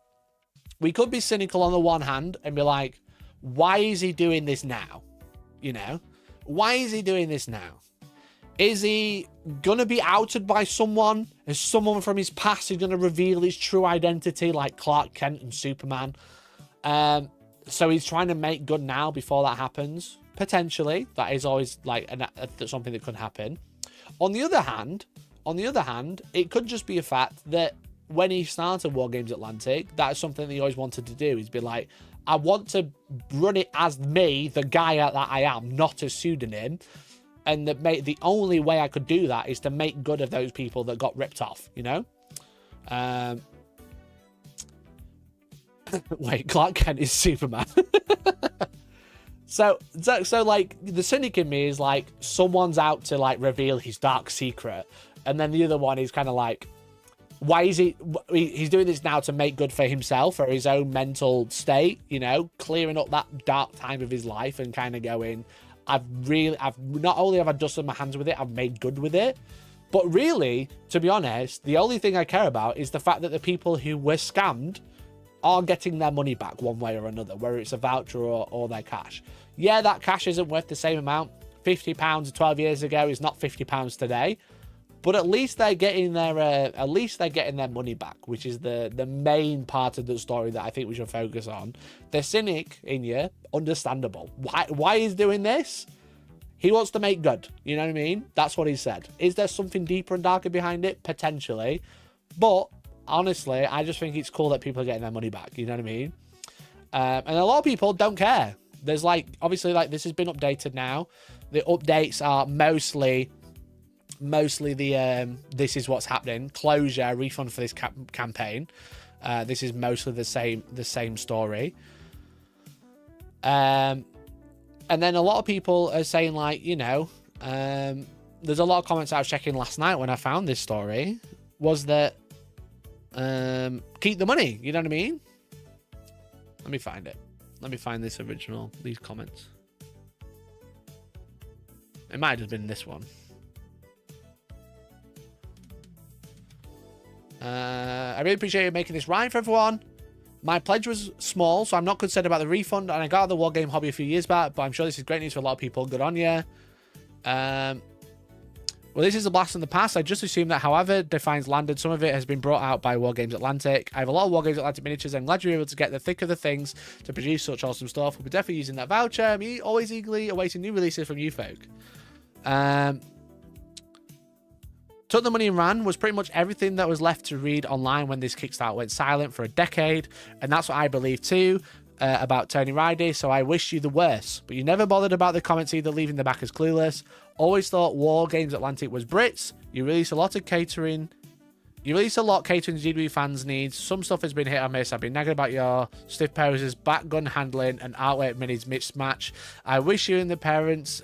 Speaker 3: we could be cynical on the one hand and be like, why is he doing this now? You know, why is he doing this now? Is he going to be outed by someone? Is someone from his past who's going to reveal his true identity like Clark Kent and Superman? So he's trying to make good now before that happens. Potentially. That is always like something that could happen. On the other hand, it could just be a fact that when he started Wargames Atlantic, that's something that he always wanted to do. He's been like, I want to run it as me, the guy that I am, not a pseudonym. And the only way I could do that is to make good of those people that got ripped off, you know? Wait, Clark Kent is Superman. So like, the cynic in me is like, someone's out to like reveal his dark secret. And then the other one is kind of like, why is he's doing this now to make good for himself or his own mental state, you know, clearing up that dark time of his life and kind of going, I've not only have I dusted my hands with it, I've made good with it. But really, to be honest, the only thing I care about is the fact that the people who were scammed are getting their money back one way or another, whether it's a voucher or their cash. Yeah, that cash isn't worth the same amount. £50 12 years ago is not £50 today. But at least they're getting their money back, which is the main part of the story that I think we should focus on. The cynic in you, understandable. Why he's doing this? He wants to make good. You know what I mean? That's what he said. Is there something deeper and darker behind it? Potentially. But honestly, I just think it's cool that people are getting their money back. You know what I mean? And a lot of people don't care. There's like, obviously, like this has been updated now. The updates are mostly the this is what's happening, closure, refund for this campaign. This is mostly the same story. And then a lot of people are saying like, you know, there's a lot of comments I was checking last night when I found this story was that keep the money, you know what I mean? Let me find it. Let me find these comments. It might have been this one. I really appreciate you making this right for everyone. My pledge was small, so I'm not concerned about the refund, and I got out of the wargame hobby a few years back, but I'm sure this is great news for a lot of people. Good on you. Well, this is a blast from the past. I just assume that however Defiance landed, some of it has been brought out by Wargames Atlantic. I have a lot of Wargames Atlantic miniatures. I'm glad you were able to get the thick of the things to produce such awesome stuff. We'll be definitely using that voucher. I'm always eagerly awaiting new releases from you folk. Took the money and ran was pretty much everything that was left to read online when this Kickstarter went silent for a decade, and that's what I believe too about Tony Ridey, so I wish you the worst. But you never bothered about the comments either, leaving the backers clueless. Always thought Wargames Atlantic was Brits. You release a lot catering to GW fans' needs. Some stuff has been hit or miss. I've been nagging about your stiff poses, back gun handling, and artwork minis mismatch. I wish you and the parents,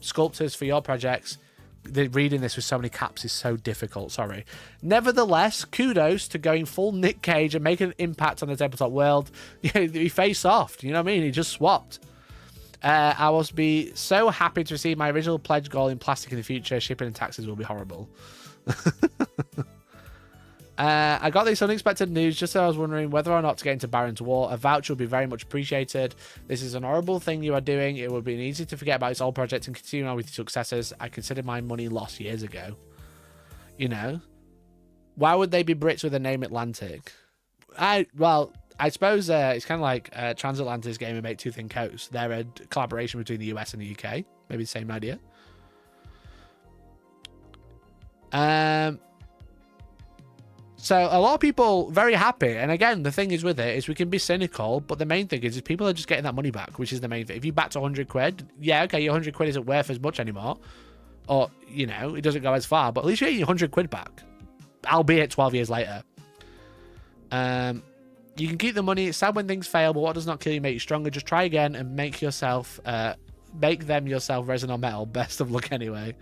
Speaker 3: sculptors for your projects. Reading this with so many caps is so difficult, sorry. Nevertheless, kudos to going full Nick Cage and making an impact on the tabletop world. He face off, you know what I mean? He just swapped. I will be so happy to receive my original pledge goal in plastic in the future. Shipping and taxes will be horrible. I got this unexpected news just so I was wondering whether or not to get into Baron's War. A voucher would be very much appreciated. This is an horrible thing you are doing. It would be easy to forget about this old project and continue on with your successes. I considered my money lost years ago. You know? Why would they be Brits with the name Atlantic? I suppose it's kind of like Transatlantis game and Make Two Thin Coast. They're a collaboration between the US and the UK. Maybe the same idea. So a lot of people very happy. And again, the thing is with it is we can be cynical, but the main thing is people are just getting that money back, which is the main thing. If you backed 100 quid, yeah, okay, your 100 quid isn't worth as much anymore. Or, you know, it doesn't go as far, but at least you're getting your 100 quid back. Albeit 12 years later. You can keep the money. It's sad when things fail, but what does not kill you make you stronger. Just try again and make them yourself resin or metal. Best of luck anyway.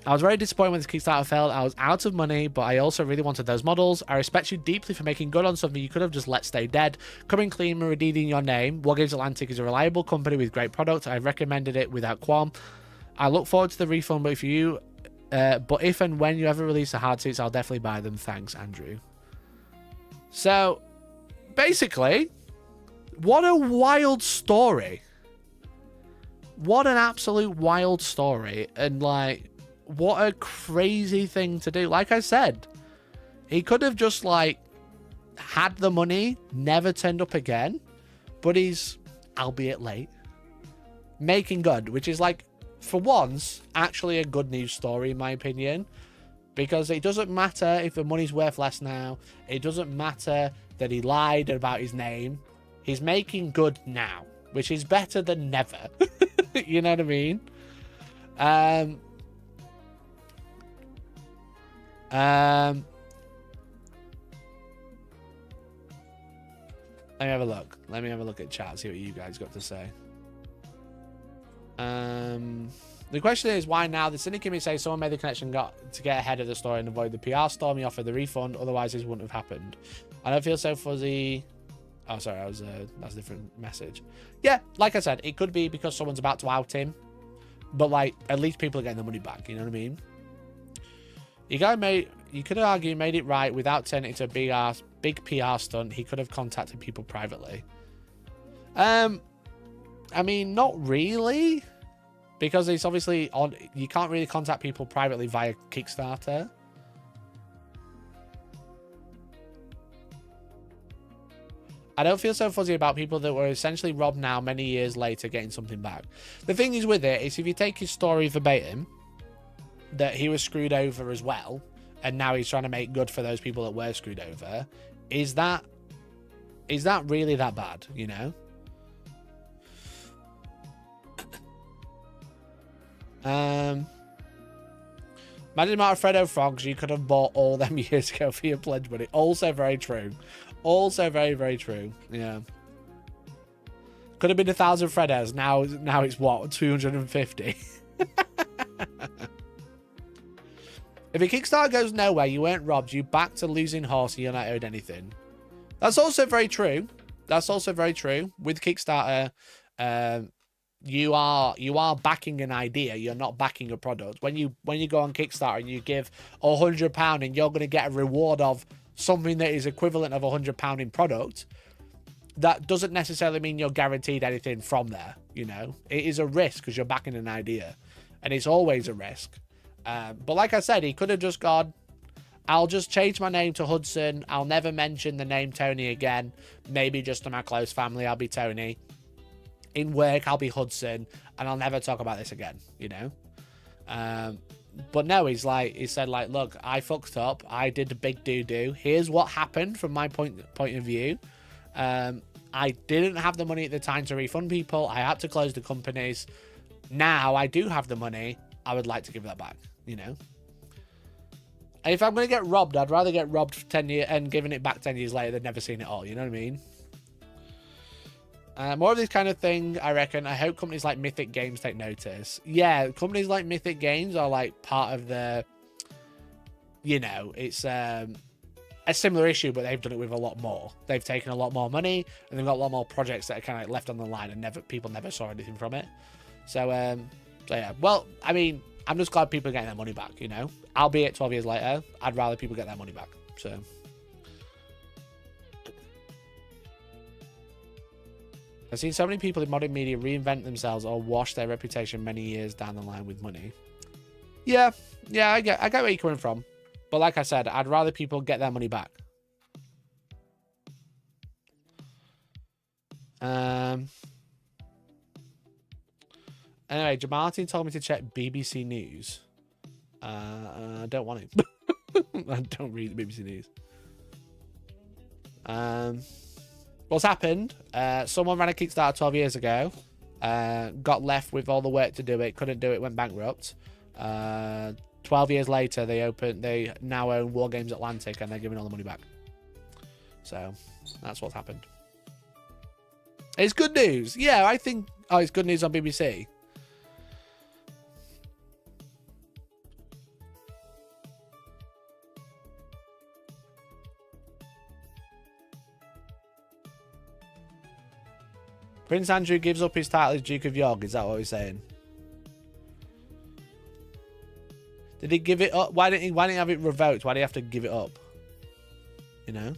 Speaker 3: I was very disappointed when this Kickstarter failed. I was out of money, but I also really wanted those models. I respect you deeply for making good on something you could have just let stay dead. Coming clean and redeeming your name. Wargames Atlantic is a reliable company with great products. I've recommended it without qualm. I look forward to the refund, but if and when you ever release the hard suits, I'll definitely buy them. Thanks, Andrew. So, basically, what a wild story. What an absolute wild story. And, like, what a crazy thing to do. Like I said, he could have just, like, had the money, never turned up again, but he's, albeit late, making good, which is, like, for once, actually a good news story, in my opinion, because it doesn't matter if the money's worth less now. It doesn't matter that he lied about his name. He's making good now, which is better than never. You know what I mean? Let me have a look. Let me have a look at chat, see what you guys got to say. The question is, why now? The Syndicate may say someone made the connection to get ahead of the story and avoid the PR storm. He offered the refund, otherwise this wouldn't have happened. I don't feel so fuzzy. Oh, sorry, that's a different message. Yeah, like I said, it could be because someone's about to out him, but like at least people are getting the money back. You know what I mean? You could argue made it right without turning it into a big PR stunt. He could have contacted people privately. I mean, not really, because it's obviously on. You can't really contact people privately via Kickstarter. I don't feel so fuzzy about people that were essentially robbed now, many years later, getting something back. The thing is with it is, if you take his story verbatim, that he was screwed over as well, and now he's trying to make good for those people that were screwed over, is that really that bad, you know? Imagine the amount of Freddo frogs you could have bought all them years ago for your pledge money. Also very true. Also very, very true. Yeah. Could have been 1,000 Freddos. Now it's what? 250. If a Kickstarter goes nowhere, you weren't robbed. You back to losing horse and you're not owed anything. That's also very true. That's also very true. With Kickstarter, you are backing an idea. You're not backing a product. When you go on Kickstarter and you give £100 and you're going to get a reward of something that is equivalent of £100 in product, that doesn't necessarily mean you're guaranteed anything from there. You know, it is a risk because you're backing an idea, and it's always a risk. But like I said, he could have just gone, I'll just change my name to Hudson. I'll never mention the name Tony again. Maybe just to my close family, I'll be Tony. In work, I'll be Hudson, and I'll never talk about this again, you know? But no, he said, look, I fucked up. I did a big doo-doo. Here's what happened from my point of view. I didn't have the money at the time to refund people. I had to close the companies. Now I do have the money. I would like to give that back, you know? And if I'm going to get robbed, I'd rather get robbed for 10 years and giving it back 10 years later than never seeing it all, you know what I mean? More of this kind of thing, I reckon. I hope companies like Mythic Games take notice. Yeah, companies like Mythic Games are like part of the, you know, it's a similar issue, but they've done it with a lot more. They've taken a lot more money, and they've got a lot more projects that are kind of like left on the line, and people never saw anything from it. So yeah. Well, I mean, I'm just glad people are getting their money back, you know? Albeit 12 years later, I'd rather people get their money back. So... I've seen so many people in modern media reinvent themselves or wash their reputation many years down the line with money. Yeah, I get where you're coming from. But like I said, I'd rather people get their money back. Anyway, Jamartin told me to check BBC News. I don't want to. I don't read the BBC News. What's happened? Someone ran a Kickstarter 12 years ago. Got left with all the work to do it. Couldn't do it. Went bankrupt. 12 years later, they now own Wargames Atlantic, and they're giving all the money back. So that's what's happened. It's good news. Yeah, I think. Oh, it's good news on BBC. Prince Andrew gives up his title as Duke of York. Is that what we're saying? Did he give it up? Why didn't he have it revoked? Why do you have to give it up? You know?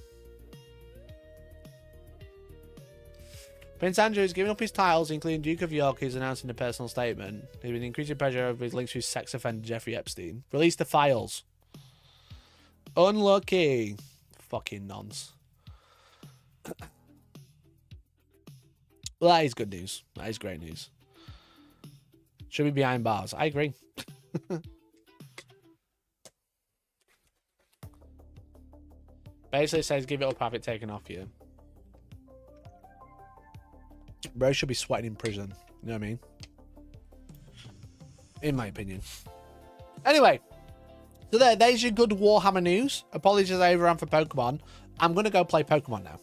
Speaker 3: Prince Andrew is giving up his titles, including Duke of York, he's announced in a personal statement. He's been increasing pressure over his links to sex offender Jeffrey Epstein. Release the files. Unlucky. Fucking nonce. Well, that is good news. That is great news. Should be behind bars. I agree. Basically says give it up, have it taken off you. Bro should be sweating in prison. You know what I mean? In my opinion. Anyway. So there's your good Warhammer news. Apologies I overran for Pokemon. I'm going to go play Pokemon now.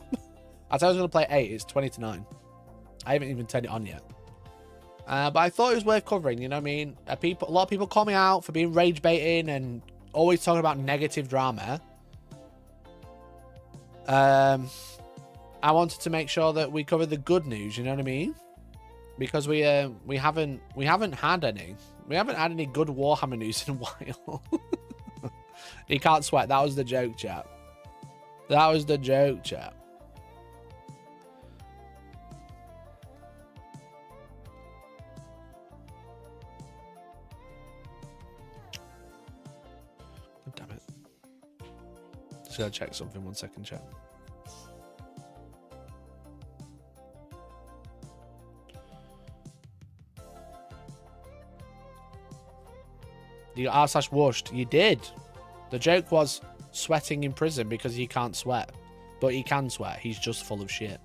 Speaker 3: I said I was going to play 8. It's 20 to 9. I haven't even turned it on yet. But I thought it was worth covering, you know what I mean? A lot of people call me out for being rage baiting and always talking about negative drama. I wanted to make sure that we cover the good news, you know what I mean? Because we haven't had any. We haven't had any good Warhammer news in a while. You can't sweat. That was the joke, chat. That was the joke, chat. Damn it. Just gotta check something. 1 second, chat. You got r/washed. You did. The joke was sweating in prison because he can't sweat. But he can sweat. He's just full of shit.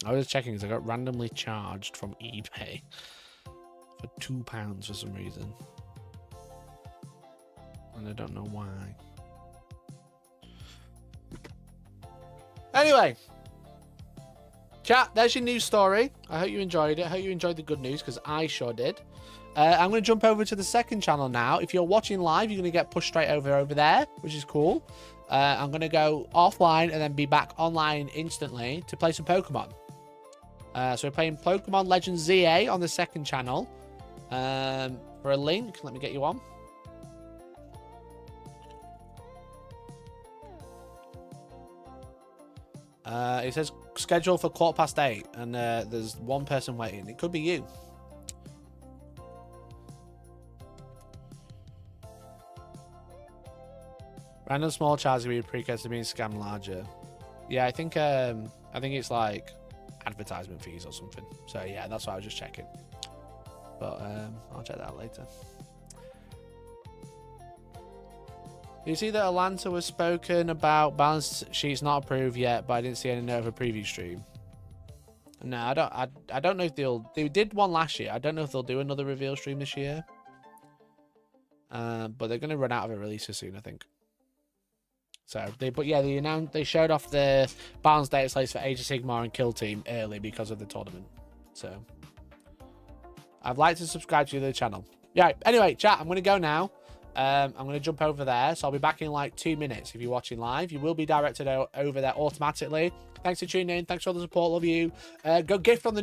Speaker 3: I was checking because I got randomly charged from eBay for £2 for some reason. And I don't know why. Anyway. Chat, there's your news story. I hope you enjoyed it. I hope you enjoyed the good news because I sure did. I'm going to jump over to the second channel now. If you're watching live, you're going to get pushed straight over there, which is cool. I'm going to go offline and then be back online instantly to play some Pokemon. So we're playing Pokemon Legends ZA on the second channel. For a link, let me get you on. It says schedule for 8:15, and there's one person waiting. It could be you. Random small charges will be a precursor to being scammed larger. Yeah, I think it's like advertisement fees or something. So yeah, that's what I was just checking. But I'll check that out later. You see that Atlanta was spoken about, balance sheets not approved yet, but I didn't see any note of a preview stream. No, I don't know if they did one last year. I don't know if they'll do another reveal stream this year. But they're gonna run out of a releases soon, I think. So they showed off the balance data slates for Age of Sigmar and Kill Team early because of the tournament. So I'd like to subscribe to the channel. Yeah, anyway, chat, I'm going to go now. I'm going to jump over there, so I'll be back in like 2 minutes. If you're watching live, you will be directed over there automatically. Thanks for tuning in. Thanks for all the support. Love you. Go gift on the